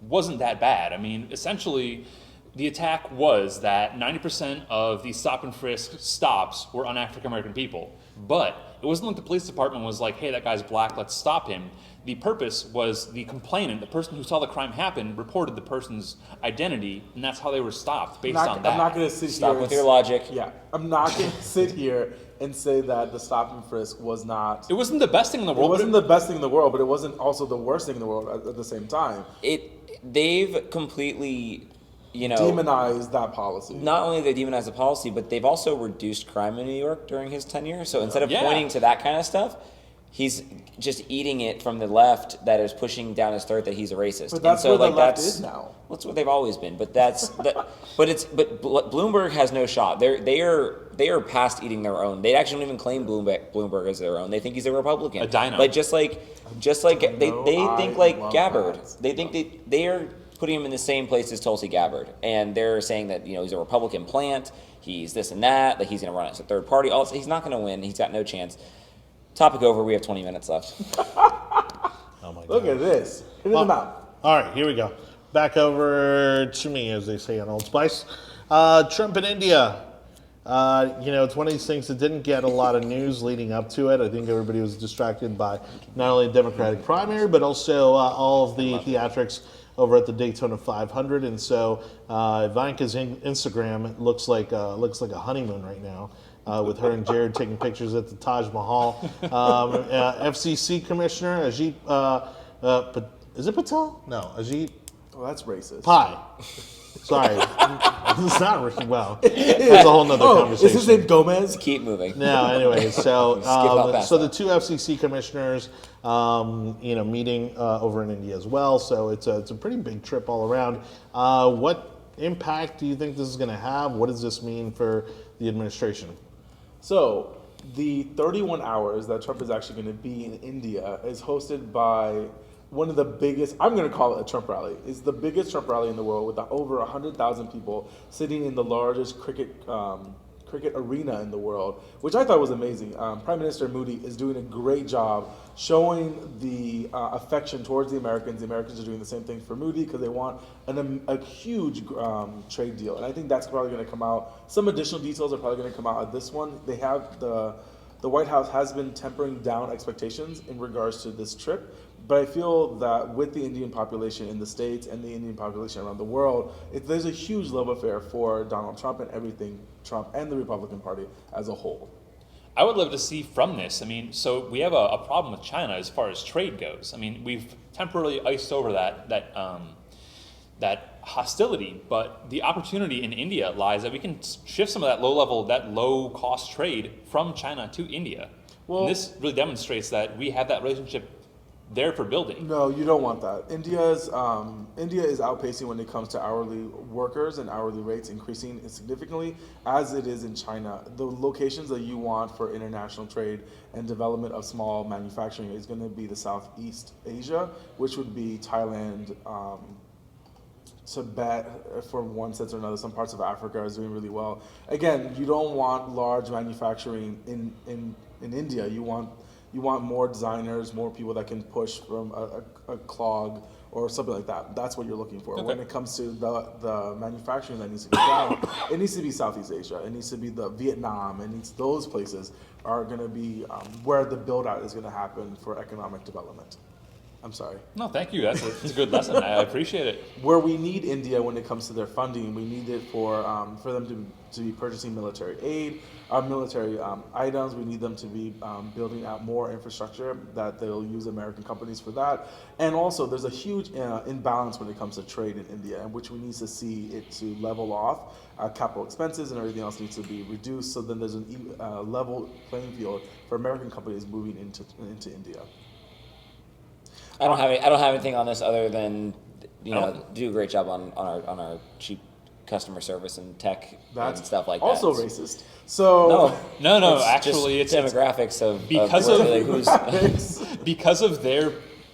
S4: wasn't that bad. I mean, essentially, the attack was that 90% of the stop and frisk stops were on African American people. But it wasn't like the police department was like, hey, that guy's black, let's stop him. The purpose was the complainant, the person who saw the crime happen, reported the person's identity, and that's how they were stopped based on that.
S3: I'm not going to sit
S2: Stop
S3: here.
S2: with your logic.
S3: Yeah, I'm not going to sit here and say that the stop and frisk was not.
S4: It wasn't the best thing in the
S3: It
S4: world.
S3: wasn't the best thing in the world, but it wasn't also the worst thing in the world at the same time.
S2: They've completely,
S3: Demonized that policy.
S2: not only they demonized the policy, but they've also reduced crime in New York during his tenure. So instead of
S4: Yeah.
S2: pointing to that kind of stuff, he's just eating it from the left that is pushing down his throat that he's a racist.
S3: But that's
S2: and so,
S3: where the left
S2: that's
S3: is now.
S2: That's what they've always been. But that's but Bloomberg has no shot. They are past eating their own. They actually don't even claim Bloomberg as their own. They think he's a Republican.
S4: A dino.
S2: Like just like they think like
S3: love
S2: Gabbard.
S3: that.
S2: They think they are putting him in the same place as Tulsi Gabbard, and they're saying that he's a Republican plant. He's this and that. That he's going to run as a third party. Also, he's not going to win. He's got no chance. Topic over. We have 20 minutes left.
S1: Oh my God.
S3: Look at this. Hit them out.
S1: All right, here we go. Back over to me, as they say on Old Spice. Trump in India. It's one of these things that didn't get a lot of news leading up to it. I think everybody was distracted by not only the Democratic primary, but also all of the theatrics over at the Daytona 500. And so Ivanka's Instagram looks like a honeymoon right now. With her and Jared taking pictures at the Taj Mahal. FCC Commissioner Ajit, is it Patel? No, Ajit
S3: Well, that's racist.
S1: Pai. Sorry. It's not well. It's a whole nother conversation.
S3: Is his name Gomez?
S2: Keep moving.
S1: No, anyway, so
S2: past
S1: so
S2: that.
S1: the two FCC commissioners, meeting over in India as well. So it's a pretty big trip all around. What impact do you think this is going to have? What does this mean for the administration?
S3: So the 31 hours that Trump is actually going to be in India is hosted by one of the biggest, I'm going to call it a Trump rally. It's the biggest Trump rally in the world with over 100,000 people sitting in the largest cricket arena in the world, which I thought was amazing. Prime Minister Modi is doing a great job showing the affection towards the Americans. The Americans are doing the same thing for Modi because they want a huge trade deal. And I think that's probably going to come out. Some additional details are probably going to come out of this one. They have the White House has been tempering down expectations in regards to this trip. But I feel that with the Indian population in the States and the Indian population around the world, there's a huge love affair for Donald Trump and everything Trump and the Republican Party as a whole.
S4: I would love to see from this. I mean, so we have a problem with China as far as trade goes. I mean, we've temporarily iced over that hostility, but the opportunity in India lies that we can shift some of that low cost trade from China to India.
S3: Well,
S4: and this really demonstrates that we have that relationship there for building.
S3: No, you don't want that. India is outpacing when it comes to hourly workers and hourly rates increasing significantly, as it is in China. The locations that you want for international trade and development of small manufacturing is going to be the Southeast Asia, which would be Thailand, Tibet, for one sense or another. Some parts of Africa is doing really well. Again, you don't want large manufacturing in India. You want more designers, more people that can push from a clog or something like that. That's what you're looking for.
S4: Okay.
S3: When it comes to the manufacturing that needs to be done, it needs to be Southeast Asia. It needs to be the Vietnam. Those places are going to be where the build out is going to happen for economic development. I'm sorry.
S4: No, thank you. That's a good lesson. I appreciate it.
S3: Where we need India when it comes to their funding, we need it for them to be purchasing military aid, military items. We need them to be building out more infrastructure that they'll use American companies for that. And also, there's a huge imbalance when it comes to trade in India, in which we need to see it to level off. Capital expenses and everything else needs to be reduced. So then there's a level playing field for American companies moving into India.
S2: I don't have anything on this other than do a great job on our cheap customer service and tech and stuff like
S3: also
S2: that.
S3: racist. So
S4: No.
S2: It's
S4: Actually,
S2: just demographics of
S4: because because of their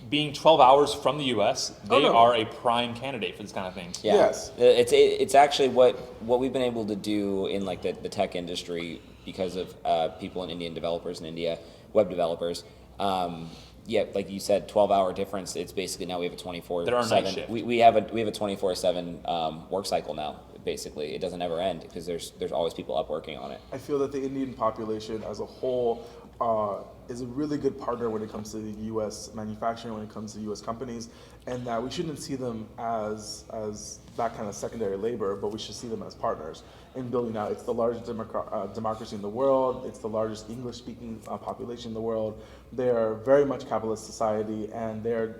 S4: being 12 hours from the U.S., they are a prime candidate for this kind of thing.
S2: Yeah.
S3: Yes.
S2: It's actually what we've been able to do in like the tech industry because of people in Indian developers in India, web developers. Yeah, like you said, 12-hour difference. It's basically now we have a 24/7.
S4: They're on night shift.
S2: We have a 24/7 work cycle now. Basically, it doesn't ever end because there's always people up working on it.
S3: I feel that the Indian population as a whole is a really good partner when it comes to the U.S. manufacturing, when it comes to U.S. companies, and that we shouldn't see them as that kind of secondary labor, but we should see them as partners in building out. It's the largest democracy in the world. It's the largest English-speaking population in the world. They are very much capitalist society, and they're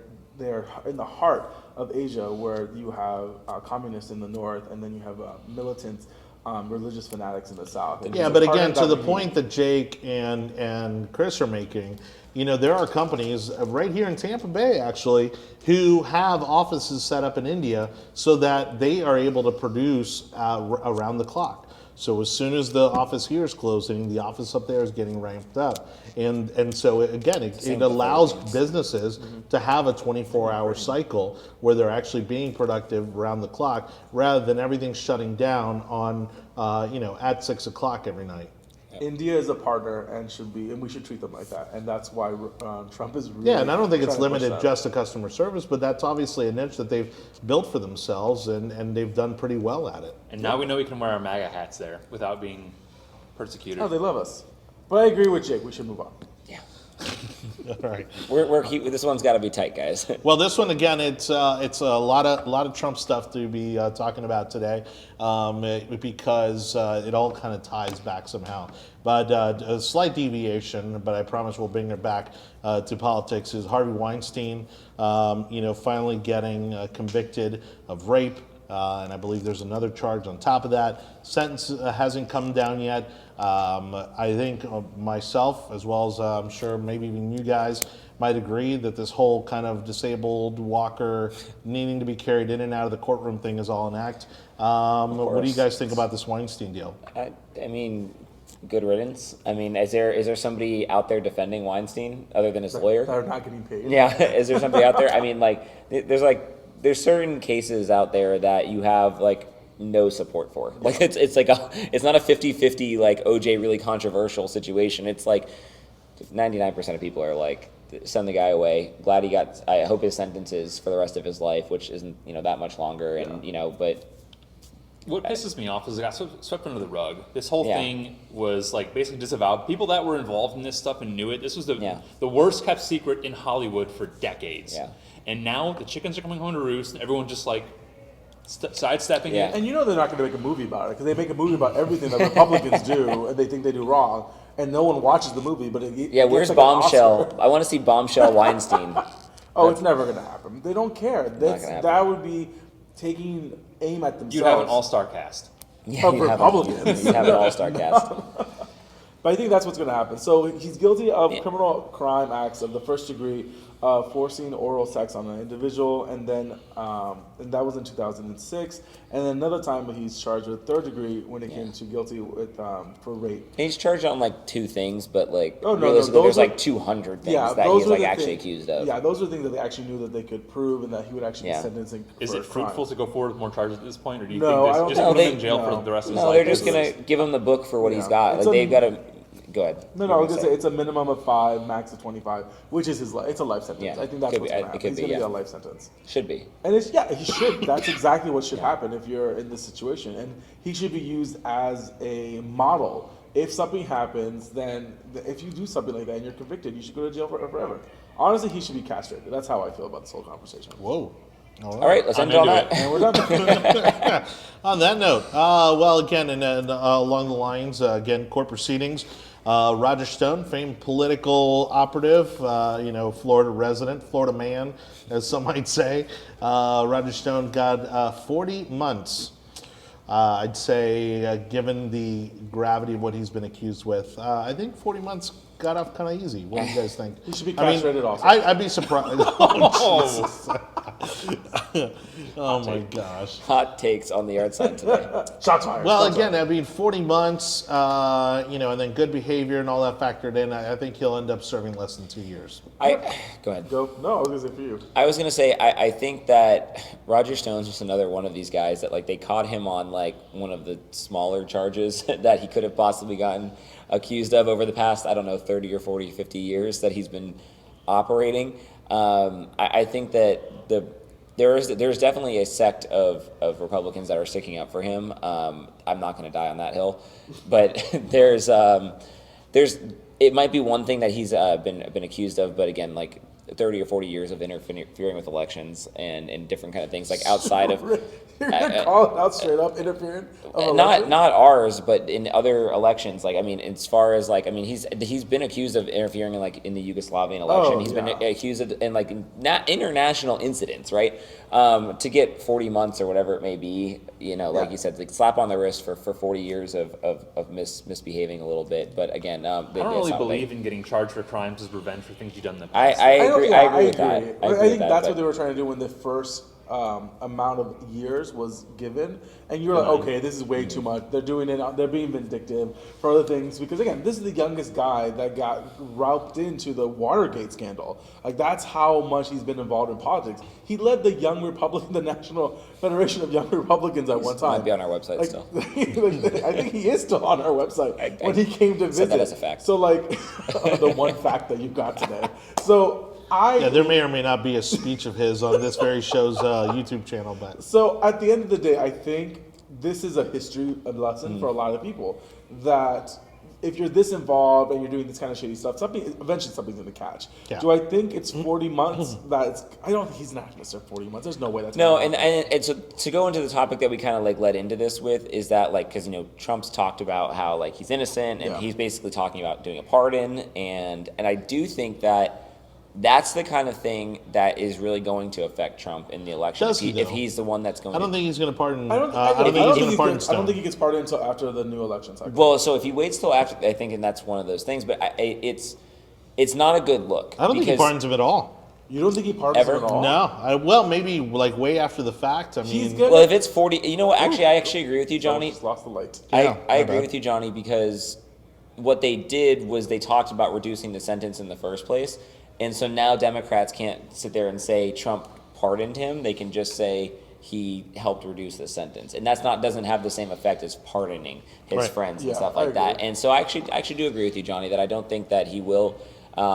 S3: in the heart of Asia, where you have communists in the north, and then you have militant religious fanatics in the south. And
S1: Yeah, but again, to the point that Jake and Chris are making, there are companies right here in Tampa Bay, actually, who have offices set up in India so that they are able to produce around the clock. So as soon as the office here is closing, the office up there is getting ramped up. And so, again, it allows businesses to have a 24-hour cycle where they're actually being productive around the clock rather than everything shutting down on, at 6 o'clock every night.
S3: India is a partner and we should treat them like that. And that's why Trump is really.
S1: Yeah, and I don't think it's
S3: trying to push
S1: limited
S3: that.
S1: just to customer service, but that's obviously a niche that they've built for themselves, and they've done pretty well at it.
S4: And now we know we can wear our MAGA hats there without being persecuted.
S3: Oh, they love us. But I agree with Jake. We should move on.
S2: Yeah.
S1: All right.
S2: This one's got to be tight, guys.
S1: Well, this one again, it's a lot of Trump stuff to be talking about today, because it all kind of ties back somehow. But a slight deviation, but I promise we'll bring it back to politics. Is Harvey Weinstein, finally getting convicted of rape, and I believe there's another charge on top of that. Sentence hasn't come down yet. I think myself, as well as I'm sure maybe even you guys, might agree that this whole kind of disabled walker needing to be carried in and out of the courtroom thing is all an act. What do you guys think about this Weinstein deal?
S2: I mean, good riddance. I mean, is there somebody out there defending Weinstein other than his lawyer?
S3: That are not getting paid.
S2: Yeah, is there somebody out there? I mean, there's certain cases out there that you have no support for. Like it's not a 50-50 like OJ really controversial situation. It's like 99% of people are like, send the guy away. Glad he got. I hope his sentence is for the rest of his life, which isn't that much longer. And but
S4: what pisses me off is it got swept under the rug. This whole
S2: Yeah.
S4: thing was like basically disavowed. People that were involved in this stuff and knew it. This was
S2: Yeah.
S4: the worst kept secret in Hollywood for decades.
S2: Yeah.
S4: And now the chickens are coming home to roost, and everyone's just like sidestepping
S2: Yeah.
S4: it.
S3: And they're not going to make a movie about it because they make a movie about everything that Republicans do and they think they do wrong, and no one watches the movie. But
S2: yeah, where's Bombshell? I want to see Bombshell Weinstein.
S3: Oh, it's never going to happen. They don't care.
S2: gonna happen.
S3: That would be taking aim at themselves.
S4: You have an all-star cast.
S2: Yeah,
S3: Of
S2: you have
S3: Republicans.
S2: you have an all-star cast.
S3: But I think that's what's going to happen. So he's guilty of criminal crime acts of the first degree, forcing oral sex on an individual, and then and that was in 2006. And then another time he's charged with third degree when it came to guilty with for rape.
S2: He's charged on like 2 things, but
S3: Oh, no,
S2: realistically,
S3: those
S2: there's
S3: are-
S2: like 200 things that
S3: those
S2: he's
S3: were
S2: like
S3: the
S2: actually
S3: thing-
S2: accused of.
S3: Yeah, those are things that they actually knew that they could prove and that he would actually
S2: Yeah.
S3: be sentencing.
S4: Is
S3: for
S4: it
S3: a crime.
S4: fruitful to go forward with more charges at this point, or do you
S3: No, I
S4: think
S3: don't
S4: just
S3: think-
S4: put
S2: No,
S4: him in jail
S3: no.
S4: for the rest of his
S2: No,
S4: life?
S2: they're just gonna give him the book for what he's
S3: Yeah.
S2: got.
S3: It's
S2: Like
S3: a-
S2: they've got to. Go ahead.
S3: No, I was gonna say it's a minimum of 5, max of 25, which is his life. It's a life sentence.
S2: Yeah,
S3: I think that's
S2: could
S3: what's
S2: be-
S3: gonna
S2: it
S3: happen.
S2: could
S3: He's
S2: be,
S3: gonna
S2: yeah.
S3: get a life sentence.
S2: Should be.
S3: And he should. That's exactly what should happen if you're in this situation. And he should be used as a model. If something happens, then if you do something like that and you're convicted, you should go to jail forever. Honestly, he should be castrated. That's how I feel about this whole conversation.
S1: Whoa.
S2: All right, let's
S4: I'm
S2: end it on
S4: into
S2: that.
S3: And we're done.
S1: On that note, well, again, along the lines, again, court proceedings. Roger Stone, famed political operative, Florida resident, Florida man, as some might say. Roger Stone got 40 months. I'd say, given the gravity of what he's been accused with, I think 40 months got off kind of easy. What do you guys think?
S3: He should be castrated also.
S1: I'd be surprised. Oh my gosh.
S2: Hot takes on the yard side today.
S3: Shots fired.
S1: Well,
S3: Shots
S1: again,
S3: fired.
S1: I mean, 40 months, and then good behavior and all that factored in. I think he'll end up serving less than 2 years.
S2: Go ahead.
S3: Go. No, I was gonna say for you.
S2: I was gonna say I think that Roger Stone's just another one of these guys that like they caught him on like one of the smaller charges that he could have possibly gotten accused of over the past 30 or 40, 50 years that he's been operating. I think that there's definitely a sect of Republicans that are sticking up for him. I'm not going to die on that hill, but there's it might be one thing that he's been accused of, but again, like 30 or 40 years of interfering with elections and different kind of things, like outside of
S3: You're gonna call it out straight up interfering. of
S2: not
S3: elections?
S2: ours, but in other elections. Like I mean, as far as like I mean, he's been accused of interfering in the Yugoslavian election. He's been accused of in like not international incidents, right? To get 40 months or whatever it may be, like you said, like slap on the wrist for 40 years of misbehaving a little bit. But again,
S4: I don't really believe in getting charged for crimes as revenge for things you've done in the past.
S2: I agree with that.
S3: I think that's what they were trying to do when the first amount of years was given, and you're like, okay, this is way too much. They're doing it. They're being vindictive for other things because again, this is the youngest guy that got roped into the Watergate scandal. Like that's how much he's been involved in politics. He led the the National Federation of Young Republicans at one time.
S2: Might be on our website still.
S3: I think he is still on our website when he came to visit.
S2: That as a fact.
S3: So like the one fact that you got today. So.
S1: There may or may not be a speech of his on this very show's YouTube channel, but
S3: So at the end of the day, I think this is a history lesson for a lot of people that if you're this involved and you're doing this kind of shady stuff, eventually something's going to catch.
S1: Yeah.
S3: Do I think it's 40 months? I don't think he's not going to serve 40 months. There's no way that's
S2: No,
S3: gonna
S2: and so to go into the topic that we kind of like led into this with is that like because Trump's talked about how like he's innocent and
S3: Yeah.
S2: he's basically talking about doing a pardon and I do think that that's the kind of thing that is really going to affect Trump in the election.
S1: Does he,
S2: if
S1: though?
S2: he's the one that's going
S1: I don't
S2: to.
S1: think he's going to pardon.
S3: I don't
S1: think he's going to pardon
S3: I
S1: Stone.
S3: don't think he gets pardoned until after the new election cycle.
S2: Well, so if he waits till after, I think, and that's one of those things. But it's not a good look.
S1: I don't think he pardons him at all.
S3: You don't think he pardons
S2: Ever?
S3: him at all?
S1: No. Well, maybe like way after the fact. I
S3: He's
S1: mean,
S3: good.
S2: Well, if it's 40, you know what? Actually, I actually agree with you,
S3: Johnny
S2: Johnny.
S3: just lost the light.
S1: Yeah,
S2: I
S1: my
S2: agree
S1: bad.
S2: with you, Johnny, because what they did was they talked about reducing the sentence in the first place. And so now Democrats can't sit there and say Trump pardoned him. They can just say he helped reduce the sentence. And doesn't have the same effect as pardoning his
S1: Right.
S2: friends and
S3: Yeah,
S2: stuff
S3: I
S2: like that.
S3: agree.
S2: And so I actually do agree with you, Johnny, that I don't think that he will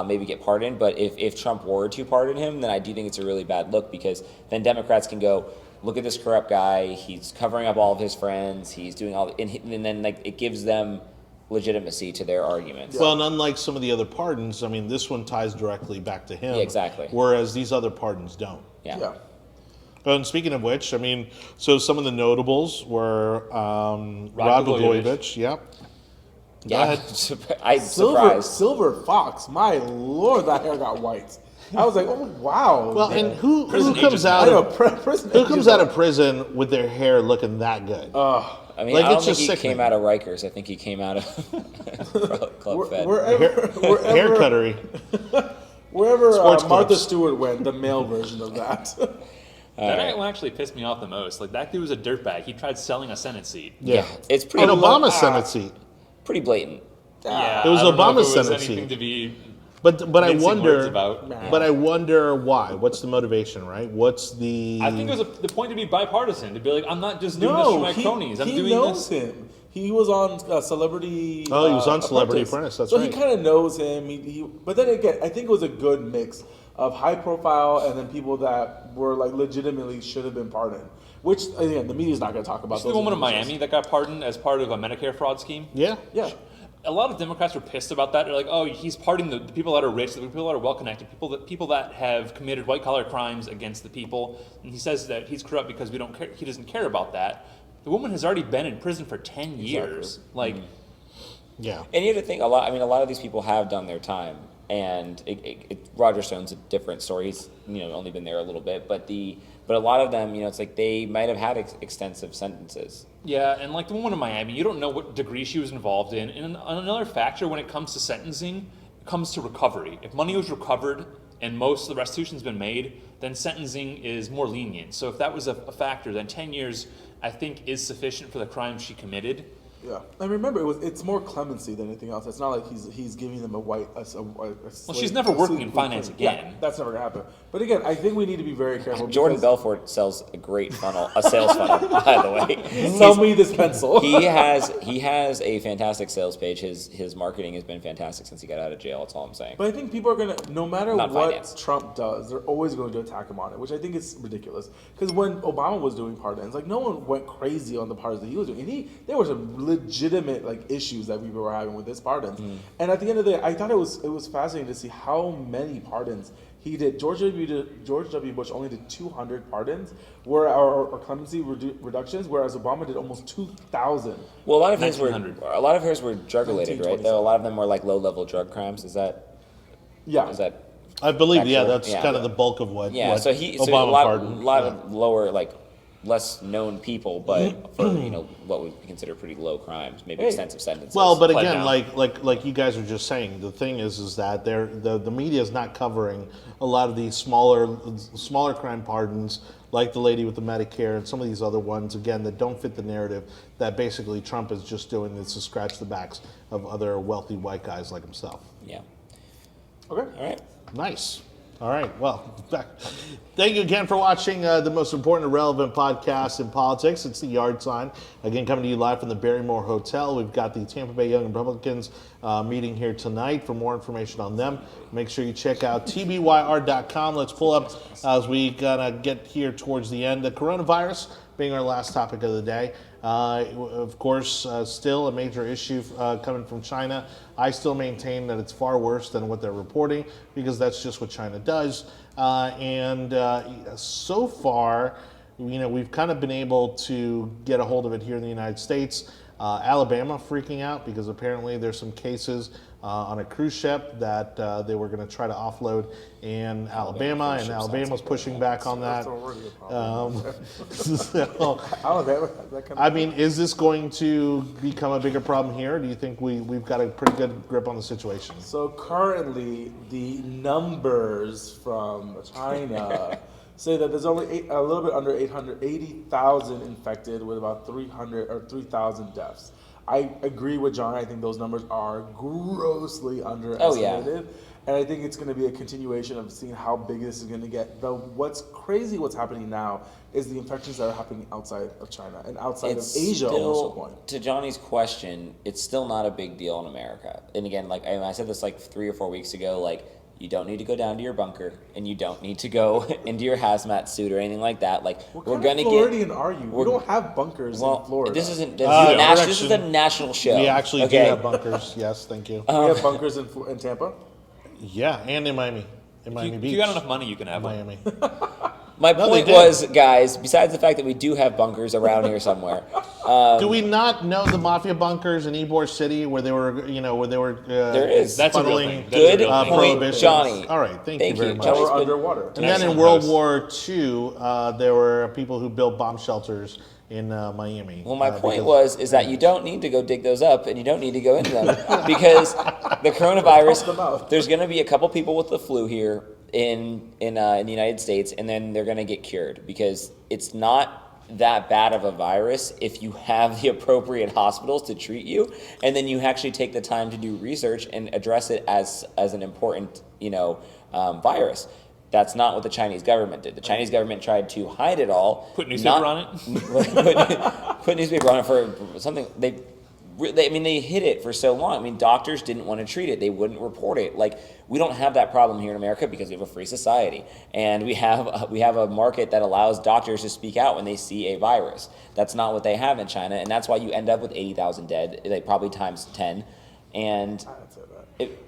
S2: maybe get pardoned. But if Trump were to pardon him, then I do think it's a really bad look, because then Democrats can go, look at this corrupt guy. He's covering up all of his friends. He's doing all, and then like it gives them legitimacy to their arguments.
S1: well, and unlike some of the other pardons, I mean, this one ties directly back to him.
S2: Yeah, exactly.
S1: Whereas these other pardons don't.
S2: Yeah.
S1: And speaking of which, I mean, so some of the notables were Rod
S4: Blagojevich.
S1: Blagojevich. Yep. Go
S2: Yeah,
S1: ahead.
S2: I'm surprised.
S3: Silver Fox, my lord, that hair got white. I was like, oh wow.
S1: Well, and who
S4: Prison
S1: comes
S4: agents.
S1: out
S3: I know,
S1: of
S3: prison
S1: who comes
S3: agents
S1: out
S3: are-
S1: of prison with their hair looking that good?
S2: I mean,
S1: Like,
S2: I don't
S1: it's
S2: think
S1: just
S2: he
S1: sickening.
S2: came out of Rikers. I think he came out of Club Fed.
S1: Hair cuttery.
S3: Wherever
S1: Sports
S3: Martha
S1: clips.
S3: Stewart went, the male version of that.
S4: That one actually pissed me off the most. Like, that dude was a dirtbag. He tried selling a Senate seat.
S2: Yeah, it's pretty
S1: An Obama Senate seat.
S2: pretty blatant.
S4: Yeah,
S1: It was
S4: I don't know if
S1: Obama's
S4: it was
S1: Senate
S4: anything
S1: seat.
S4: to be
S1: But I
S4: mincing
S1: wonder.
S4: words about.
S1: But I wonder why. What's the motivation, right? What's the?
S4: I think it was the point to be bipartisan, to be like, I'm not just doing
S3: No,
S4: this for my
S3: he,
S4: cronies. I'm
S3: he
S4: doing
S3: knows
S4: this.
S3: him. He was on Celebrity.
S1: Oh, he was on Celebrity Apprentice, that's
S3: so
S1: right.
S3: he kind of knows him. But then again, I think it was a good mix of high profile and then people that were like legitimately should have been pardoned. Which again, the media's not going to talk about.
S4: The woman in Miami that got pardoned as part of a Medicare fraud scheme.
S1: Yeah.
S3: Yeah.
S4: A lot of Democrats were pissed about that. They're like, "Oh, he's pardoning the people that are rich, the people that are well-connected, people that have committed white-collar crimes against the people." And he says that he's corrupt because we don't care. He doesn't care about that. The woman has already been in prison for 10 years. Like,
S1: Yeah.
S2: And you have to think a lot. I mean, a lot of these people have done their time, and Roger Stone's a different story. He's only been there a little bit, but a lot of them, it's like they might have had extensive sentences.
S4: yeah, and like the woman in Miami, you don't know what degree she was involved in. And another factor when it comes to sentencing, it comes to recovery. If money was recovered and most of the restitution's been made, then sentencing is more lenient. So if that was a factor, then 10 years, I think, is sufficient for the crime she committed.
S3: Yeah, and remember, it's more clemency than anything else. It's not like he's giving them a
S4: she's never working in finance
S3: Yeah,
S4: again.
S3: that's never gonna happen. But again, I think we need to be very careful.
S2: Jordan
S3: because-
S2: Belfort sells a great funnel, a sales funnel, by the way.
S3: Sell me this pencil.
S2: He has a fantastic sales page. His marketing has been fantastic since he got out of jail. That's all I'm saying.
S3: But I think people are gonna, no matter
S2: Not
S3: what
S2: finance.
S3: Trump does, they're always going to attack him on it, which I think is ridiculous. Because when Obama was doing pardons, like no one went crazy on the pardons that he was doing, and there were some legitimate like issues that we were having with his pardons. And at the end of the day, I thought it was fascinating to see how many pardons he did. George W. Bush only did 200 pardons, or clemency reductions, whereas Obama did almost 2,000.
S2: Well, a lot of his were
S4: 1900.
S2: drug related, right? Though a lot of them were like low level drug crimes. Is that
S3: Yeah,
S1: I believe. Yeah,
S2: Actually,
S1: that's
S2: yeah.
S1: kind of the bulk of what.
S2: Yeah,
S1: what
S2: so
S1: Obama
S2: a lot
S1: pardoned.
S2: of lower, like less known people, but for what would be considered pretty low crimes, maybe extensive sentences.
S1: Well, but
S4: Play
S1: again,
S4: down.
S1: like you guys were just saying, the thing is that the media is not covering a lot of these smaller crime pardons, like the lady with the Medicare and some of these other ones, again, that don't fit the narrative that basically Trump is just doing this to scratch the backs of other wealthy white guys like himself.
S2: yeah.
S3: okay.
S2: All right.
S1: Nice. All right. Well, thank you again for watching the most important and relevant podcast in politics. It's the Yard Sign. Again, coming to you live from the Barrymore Hotel. We've got the Tampa Bay Young Republicans meeting here tonight. For more information on them, make sure you check out tbyr.com. Let's pull up as we gonna get here towards the end. The coronavirus being our last topic of the day. Of course, still a major issue coming from China. I still maintain that it's far worse than what they're reporting because that's just what China does. So far, we've kind of been able to get a hold of it here in the United States. Alabama freaking out because apparently there's some cases on a cruise ship that they were going to try to offload in Alabama, and Alabama's pushing back on that.
S3: That's already a problem.
S1: So,
S3: Alabama, that kind of
S1: I mean, is this going to become a bigger problem here? Do you think we've got a pretty good grip on the situation?
S3: So currently, the numbers from China say that there's only a little bit under 80,000 infected with about 300 or 3,000 deaths. I agree with John. I think those numbers are grossly underestimated. And I think it's going to be a continuation of seeing how big this is going to get. Though what's crazy, what's happening now, is the infections that are happening outside of China and outside of Asia. Also,
S2: to Johnny's question, it's still not a big deal in America. And again, like I said this like 3 or 4 weeks ago, like you don't need to go down to your bunker, and you don't need to go into your hazmat suit or anything like that. Like
S3: we're going to get. Floridian are you? We don't have bunkers in Florida.
S2: This isn't. This is a national show.
S1: We actually do have bunkers. Yes, thank you.
S3: We have bunkers in Tampa.
S1: Yeah, and in Miami. Miami Beach.
S4: If you got enough money, you can have
S1: Miami.
S2: My point was, guys, besides the fact that we do have bunkers around here somewhere.
S1: Do we not know the mafia bunkers in Ybor City where they were,
S2: there is.
S4: That's a real
S1: funneling
S4: thing. Good
S2: point,
S1: prohibitions?
S2: Johnny.
S1: All right, thank you very much.
S3: They were underwater.
S1: And then in World War II, there were people who built bomb shelters in Miami.
S2: Well, my point is that you don't need to go dig those up, and you don't need to go into them because the coronavirus. There's going to be a couple people with the flu here in the United States, and then they're going to get cured because it's not that bad of a virus if you have the appropriate hospitals to treat you, and then you actually take the time to do research and address it as an important virus. That's not what the Chinese government did. The Chinese government tried to hide it all.
S4: Put newspaper on it?
S2: Put newspaper on it for something. They hid it for so long. I mean, doctors didn't want to treat it. They wouldn't report it. Like, we don't have that problem here in America because we have a free society. And we have a market that allows doctors to speak out when they see a virus. That's not what they have in China. And that's why you end up with 80,000 dead, like probably times 10. And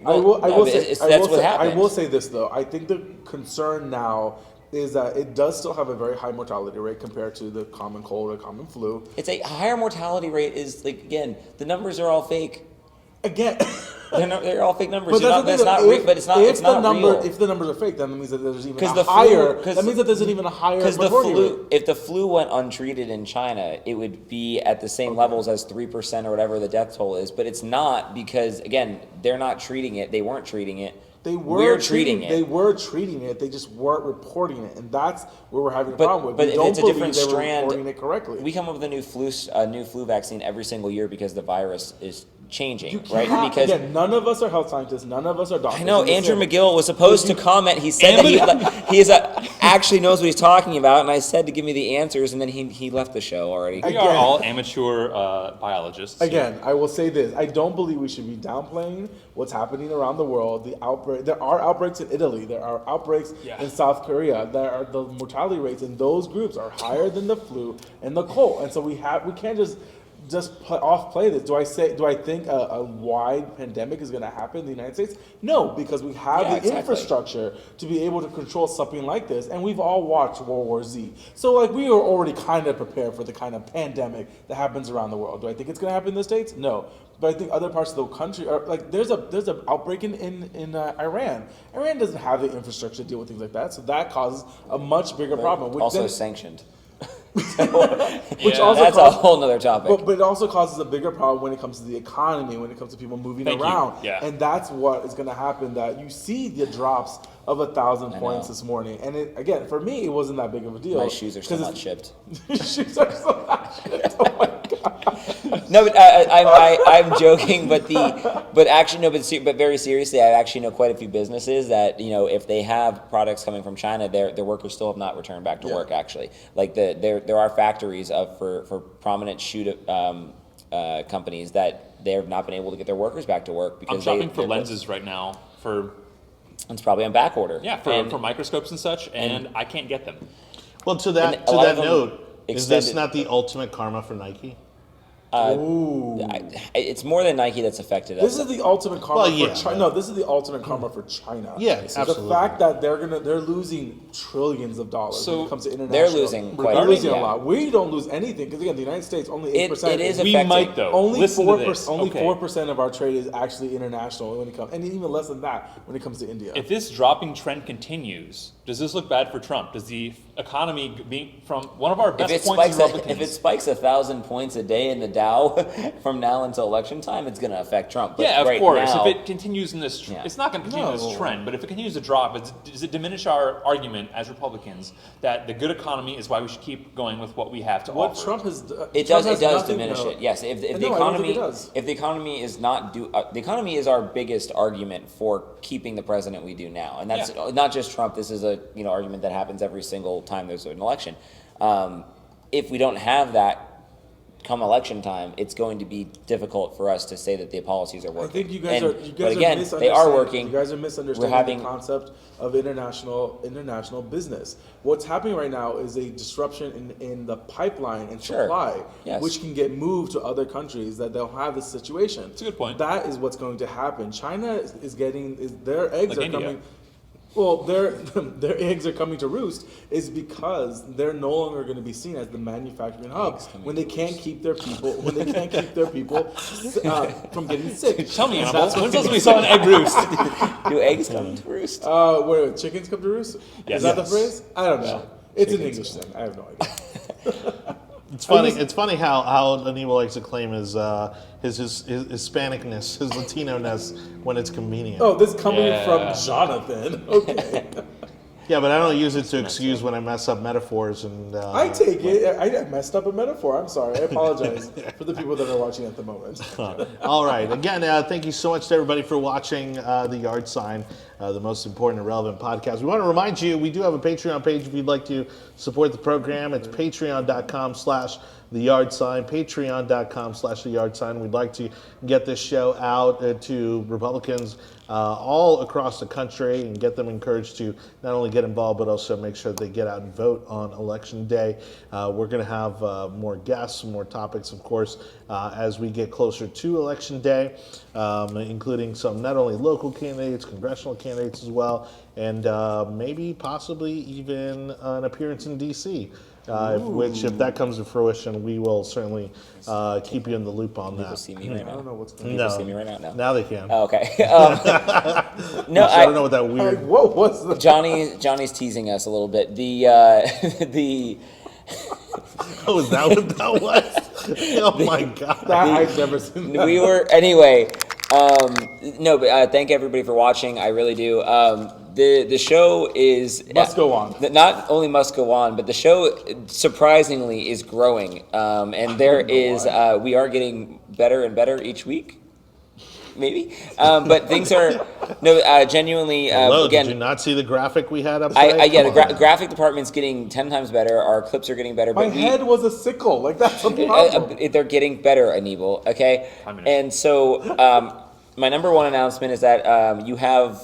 S3: I will say this, though. I think the concern now is that it does still have a very high mortality rate compared to the common cold or common flu.
S2: It's a higher mortality rate is, like, again, the numbers are all fake.
S3: Again,
S2: they're all fake numbers.
S3: But
S2: it's not real.
S3: If the numbers are fake, then that means that there's even a higher. That means that there's an even a higher mortality rate.
S2: If the flu went untreated in China, it would be at the same levels as 3% or whatever the death toll is. But it's not because, again, they're not treating it. They weren't treating it. We're treating it.
S3: They were treating it. They just weren't reporting it, and that's where we're having a problem with.
S2: But if it's a different
S3: they were
S2: strand,
S3: reporting it correctly.
S2: We come up with a new flu vaccine every single year because the virus is changing, right?
S3: Because again, none of us are health scientists. None of us are doctors.
S2: I know Andrew McGill was supposed to comment. He said that he actually knows what he's talking about, and I said to give me the answers, and then he left the show already.
S4: We are all amateur biologists.
S3: Again, I will say this: I don't believe we should be downplaying what's happening around the world. The outbreak. There are outbreaks in Italy. There are outbreaks in South Korea. The mortality rates in those groups are higher than the flu and the cold, and so we can't just play this. Do I think a wide pandemic is going to happen in the United States? No, because we have the infrastructure to be able to control something like this, and we've all watched World War Z. So like we are already kind of prepared for the kind of pandemic that happens around the world. Do I think it's going to happen in the States? No. But I think other parts of the country are like there's an outbreak in Iran. Iran doesn't have the infrastructure to deal with things like that, so that causes a much bigger problem. Which
S2: also sanctioned.
S3: That's
S2: a whole nother topic.
S3: But it also causes a bigger problem when it comes to the economy, when it comes to people moving around.
S4: Yeah.
S3: And that's what is going to happen, that you see the drops of 1,000 points this morning. And again, for me, it wasn't that big of a deal.
S2: My shoes are still not shipped.
S3: Shoes are still not shipped. Oh my God.
S2: No, but I'm joking. But very seriously, I actually know quite a few businesses that if they have products coming from China, their workers still have not returned back to work. Actually, like there are factories for prominent shoe companies that they have not been able to get their workers back to work because
S4: I'm shopping for lenses right now for.
S2: It's probably on back order.
S4: Yeah, for microscopes and such, and I can't get them.
S1: Well, to that note, is this not the ultimate karma for Nike?
S3: Ooh.
S2: It's more than Nike that's affected us.
S3: This is the ultimate karma
S1: Well, yeah,
S3: for China. No, this is the ultimate karma for China.
S1: Yeah,
S3: The
S1: absolutely.
S3: fact that they're losing trillions of dollars
S4: So
S3: when it comes to international.
S2: they're losing quite
S3: They're
S2: a bit,
S3: losing
S2: yeah.
S3: a lot. We don't lose anything because again, the United States only 8%.
S2: It is
S4: We
S2: affecting.
S4: might though.
S3: Only
S4: Listen to
S3: 4%.
S4: this.
S3: Only
S4: Okay.
S3: 4% of our trade is actually international when it comes, and even less than that when it comes to India.
S4: If this dropping trend continues, does this look bad for Trump? Does the economy being from one of our
S2: If
S4: best
S2: it,
S4: points
S2: spikes
S4: Republicans?
S2: if it spikes 1,000 points a day in the Dow from now until election time, it's going to affect Trump. But
S4: yeah, of
S2: right
S4: course.
S2: now,
S4: If it continues in this,
S2: Yeah.
S4: it's not going to continue
S3: No.
S4: this trend. But if it continues to drop, does it diminish our argument as Republicans that the good economy is why we should keep going with what we have to
S3: what
S4: offer?
S3: Trump has
S2: it
S3: Trump
S2: does. It
S3: has
S2: does
S3: nothing-
S2: diminish
S3: no.
S2: it. Yes. If the
S3: No, I don't think
S2: economy,
S3: it does.
S2: if the economy is not the economy is our biggest argument for keeping the president we do now, and that's not just Trump. This is a argument that happens every single time there's an election. If we don't have that come election time, it's going to be difficult for us to say that the policies are
S3: I
S2: working.
S3: think you guys
S2: And-
S3: are. You
S2: but
S3: guys
S2: again,
S3: are
S2: they are working.
S3: You guys are misunderstanding
S2: We're having-
S3: the concept of international business. What's happening right now is a disruption in the pipeline and
S2: Sure.
S3: supply,
S2: Yes.
S3: which can get moved to other countries that they'll have this situation.
S4: That's a good point.
S3: That is what's going to happen. China is their eggs
S4: Like
S3: are
S4: India.
S3: coming. Well, their eggs are coming to roost is because they're no longer going to be seen as the manufacturing hub when they can't keep their people from getting sick.
S4: Tell me,
S3: And
S4: Anibal,
S3: that's what
S4: when's last we saw an egg roost?
S2: Do eggs come to roost?
S3: where chickens come to roost?
S4: Yes.
S3: Is that the
S1: Yes.
S3: phrase? I don't know. It's an English thing. I have no idea.
S1: It's funny. It's funny how Anibal likes to claim his Hispanicness, his Latino-ness when it's convenient.
S3: Oh, this coming
S4: Yeah.
S3: from Jonathan. Okay.
S1: Yeah, but I don't use it to excuse when I mess up metaphors and.
S3: I take it. I messed up a metaphor. I'm sorry. I apologize for the people that are watching at the moment.
S1: All right. Again, thank you so much to everybody for watching The Yard Sign, the most important and relevant podcast. We want to remind you, we do have a Patreon page if you'd like to support the program. It's patreon.com/theyardsign, patreon.com/theyardsign. We'd like to get this show out to Republicans all across the country and get them encouraged to not only get involved, but also make sure they get out and vote on Election Day. We're going to have more guests, more topics, of course, as we get closer to Election Day, including some not only local candidates, congressional candidates as well, and maybe possibly even an appearance in D.C., if that comes to fruition, we will certainly keep you in the loop on
S2: People
S1: that.
S2: see me right
S3: I
S2: now.
S3: don't know what's going
S2: People
S3: on.
S2: see me right now. No.
S1: Now they can.
S2: Oh, okay. No,
S1: I don't know what that
S3: Like,
S1: weird.
S3: whoa, what's the...
S2: Johnny's teasing us a little bit. The
S1: Oh, is that what that was? Oh my God.
S3: That, I've never seen that.
S2: we were anyway. No, but thank everybody for watching. I really do. The show is
S3: Must go on.
S2: Not only must go on, but the show surprisingly is growing, and there is we are getting better and better each week. Maybe, but things are genuinely.
S1: Hello,
S2: Again,
S1: did you not see the graphic we had up
S2: I
S1: today?
S2: yeah, the
S1: Come on.
S2: graphic department's getting 10 times better. Our clips are getting better.
S3: My
S2: but
S3: head was a sickle. Like, that's a problem.
S2: they're getting better, Anibal. Okay, and so my number one announcement is that you have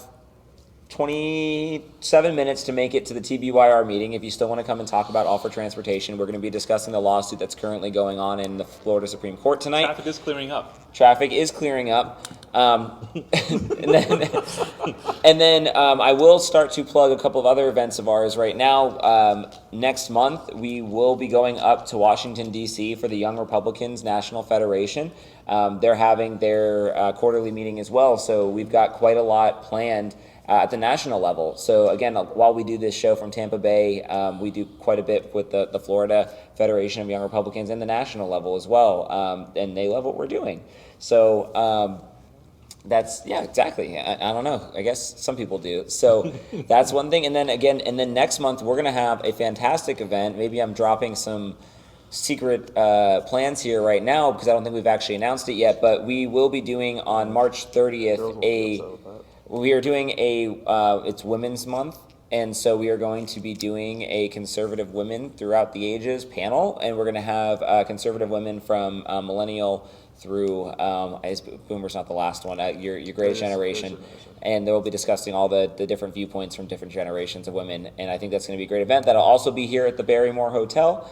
S2: 27 minutes to make it to the TBYR meeting. If you still want to come and talk about All for Transportation, we're going to be discussing the lawsuit that's currently going on in the Florida Supreme Court tonight.
S4: Traffic is clearing up.
S2: Traffic is clearing up. And then I will start to plug a couple of other events of ours right now. Next month, we will be going up to Washington, D.C. for the Young Republicans National Federation. They're having their quarterly meeting as well, so we've got quite a lot planned at the national level. So again, while we do this show from Tampa Bay, we do quite a bit with the Florida Federation of Young Republicans and the national level as well, and they love what we're doing. So that's, yeah, exactly. I don't know. I guess some people do. So that's one thing. And then next month, we're going to have a fantastic event. Maybe I'm dropping some secret plans here right now because I don't think we've actually announced it yet, but we will be doing on March 30th we are doing it's Women's Month, and so we are going to be doing a conservative women throughout the ages panel, and we're going to have conservative women from millennial through, Boomer's not the last one, your greatest generation, and they'll be discussing all the different viewpoints from different generations of women, and I think that's going to be a great event. That'll also be here at the Barrymore Hotel.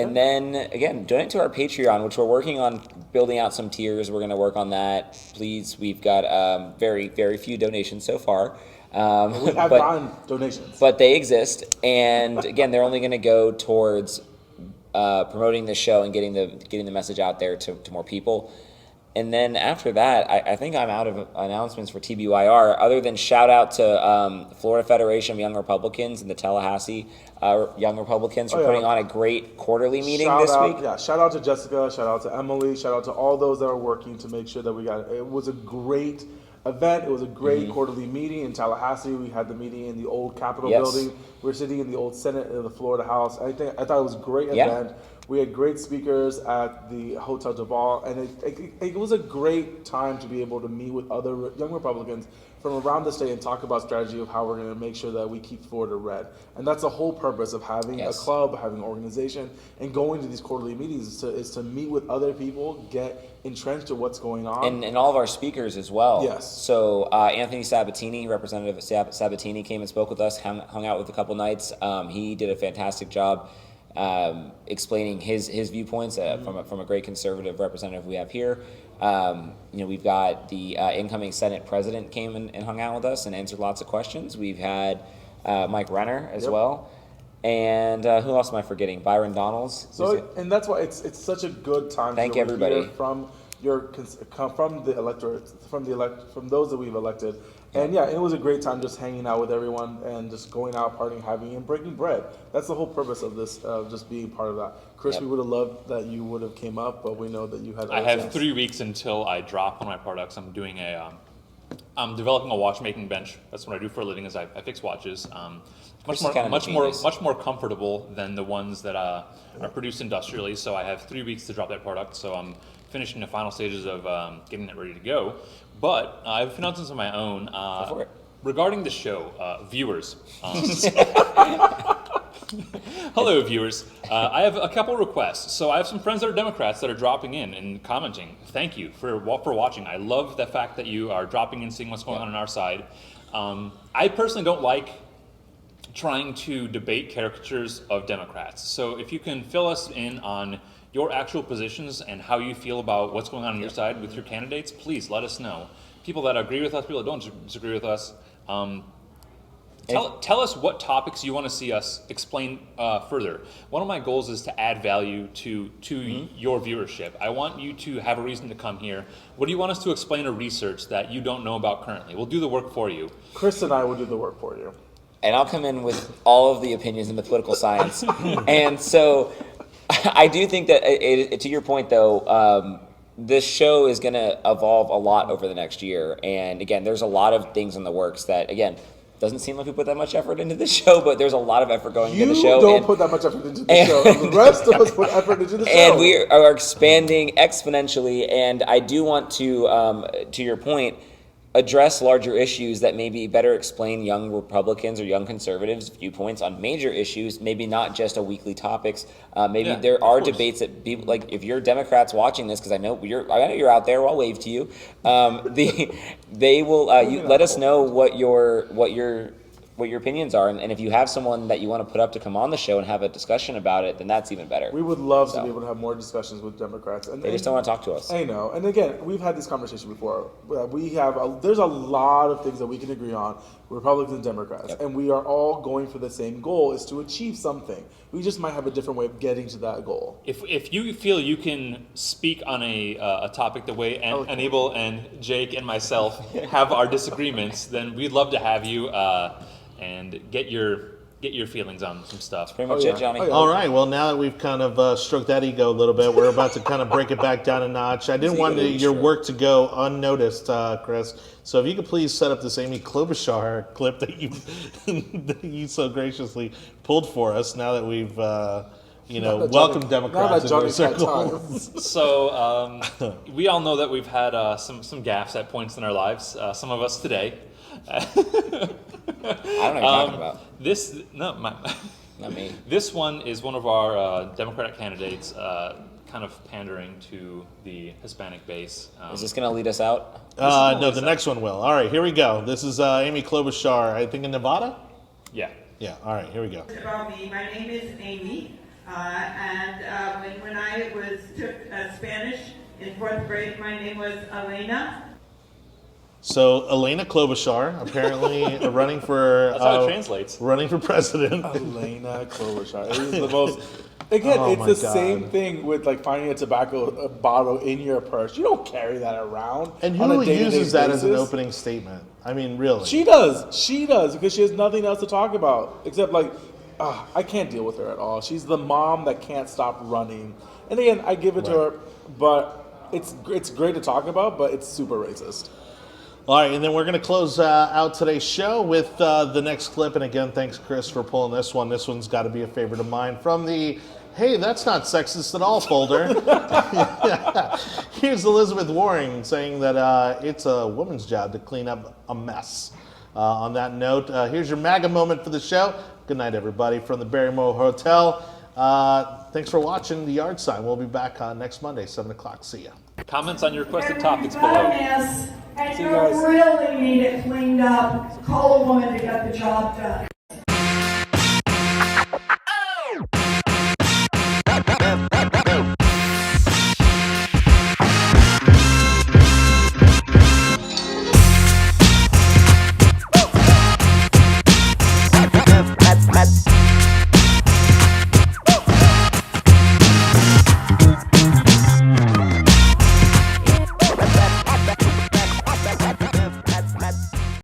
S2: And then, again, donate to our Patreon, which we're working on building out some tiers. We're going to work on that. Please, we've got very, very few donations so far.
S3: We have gotten donations.
S2: But they exist. And, again, they're only going to go towards promoting the show and getting the message out there to more people. And then after that, I think I'm out of announcements for TBYR, other than shout out to Florida Federation of Young Republicans and the Tallahassee Young Republicans for putting on a great quarterly meeting this week.
S3: Yeah, shout out to Jessica, shout out to Emily, shout out to all those that are working to make sure that we got it. It was a great event. It was a great quarterly meeting in Tallahassee. We had the meeting in the old Capitol building. We're sitting in the old Senate in the Florida House. I thought it was a great event. We had great speakers at the Hotel Duval, and it was a great time to be able to meet with other young Republicans from around the state and talk about strategy of how we're going to make sure that we keep Florida red. And that's the whole purpose of having a club, having an organization, and going to these quarterly meetings is to meet with other people, get entrenched in what's going on.
S2: And all of our speakers as well.
S3: Yes.
S2: So Anthony Sabatini, Representative Sabatini, came and spoke with us, hung out with a couple nights. He did a fantastic job explaining his viewpoints from a great conservative representative we have here. We've got the incoming Senate president came and hung out with us and answered lots of questions. We've had Mike Renner as well. And who else am I forgetting? Byron Donalds.
S3: So, and that's why it's such a good time
S2: Thank
S3: to
S2: everybody.
S3: hear from the electorate, from those that we've elected. And yeah, it was a great time just hanging out with everyone and just going out, partying, having, and breaking bread. That's the whole purpose of this, just being part of that. Chris, we would have loved that you would have came up, but we know that you had.
S4: I have 3 weeks until I drop one of my products. I'm doing I'm developing a watchmaking bench. That's what I do for a living. Is I fix watches. Much more comfortable than the ones that are produced industrially. So I have 3 weeks to drop that product. So I'm finishing the final stages of getting it ready to go. But I have announcements of my own regarding the show. Viewers. Hello, viewers. I have a couple requests. So I have some friends that are Democrats that are dropping in and commenting. Thank you for watching. I love the fact that you are dropping in, seeing what's going on our side. I personally don't like trying to debate caricatures of Democrats. So if you can fill us in on your actual positions and how you feel about what's going on your side with your candidates, please let us know. People that agree with us, people that don't disagree with us. Tell us what topics you want to see us explain further. One of my goals is to add value to your viewership. I want you to have a reason to come here. What do you want us to explain or research that you don't know about currently? We'll do the work for you.
S3: Chris and I will do the work for you.
S2: And I'll come in with all of the opinions in the political science. And so I do think that, to your point, though, this show is going to evolve a lot over the next year. And, again, there's a lot of things in the works that, again, doesn't seem like we put that much effort into this show, but there's a lot of effort going into the show.
S3: You don't put that much effort into the show. The rest of us put effort into the show.
S2: And we are expanding exponentially. And I do want to your point, address larger issues that maybe better explain young Republicans or young conservatives' viewpoints on major issues, maybe not just a weekly topics. There are debates that people, like if you're Democrats watching this, because I know you're out there, I'll wave to you. They will let us know what your opinions are, and if you have someone that you want to put up to come on the show and have a discussion about it, then that's even better.
S3: We would love to be able to have more discussions with Democrats. And
S2: they just don't want to talk to us.
S3: I know. And again, we've had this conversation before. There's a lot of things that we can agree on, Republicans and Democrats, and we are all going for the same goal, is to achieve something. We just might have a different way of getting to that goal.
S4: If you feel you can speak on a topic the way Anibal and Jake and myself have our disagreements, then we'd love to have you and get your feelings on some stuff.
S2: That's pretty much it, Johnny.
S1: All right. Well, now that we've kind of stroked that ego a little bit, we're about to kind of break it back down a notch. I didn't want your work to go unnoticed, Chris. So if you could please set up this Amy Klobuchar clip that you so graciously pulled for us. Now that we've welcomed Democrats into our circles.
S4: So we all know that we've had some gaffes at points in our lives. Some of us today.
S2: I don't know what you're talking about. Not me.
S4: This one is one of our Democratic candidates, kind of pandering to the Hispanic base.
S2: Is this going to lead us out?
S1: No, the next one will. All right, here we go. This is Amy Klobuchar, I think in Nevada?
S4: Yeah.
S1: Yeah, all right, here we go.
S5: About me, my name is Amy. When I took Spanish in 4th grade, my name was Elena.
S1: So Elena Klobuchar, apparently running for
S4: That's how it translates.
S1: running for president.
S3: Elena Klobuchar. It is the most. Again,
S1: Oh
S3: it's
S1: my
S3: the
S1: God.
S3: same thing with like finding a tobacco bottle in your purse. You don't carry that around.
S1: And
S3: on
S1: who
S3: a day-to-day
S1: uses that as an
S3: basis.
S1: opening statement? I mean, really?
S3: She does. She does because she has nothing else to talk about except like, I can't deal with her at all. She's the mom that can't stop running. And again, I give it to her, but it's great to talk about, but it's super racist.
S1: All right, and then we're going to close out today's show with the next clip. And again, thanks, Chris, for pulling this one. This one's got to be a favorite of mine from the "Hey, that's not sexist at all" folder. Here's Elizabeth Warren saying that it's a woman's job to clean up a mess. On that note, here's your MAGA moment for the show. Good night, everybody, from the Barrymore Hotel. Thanks for watching The Yard Sign. We'll be back next Monday, 7 o'clock. See ya.
S4: Comments on your requested
S6: And
S4: topics
S6: you've got a
S4: below.
S6: mess, and
S3: See
S6: you
S3: you guys.
S6: really need it cleaned up. Call a woman to get the job done.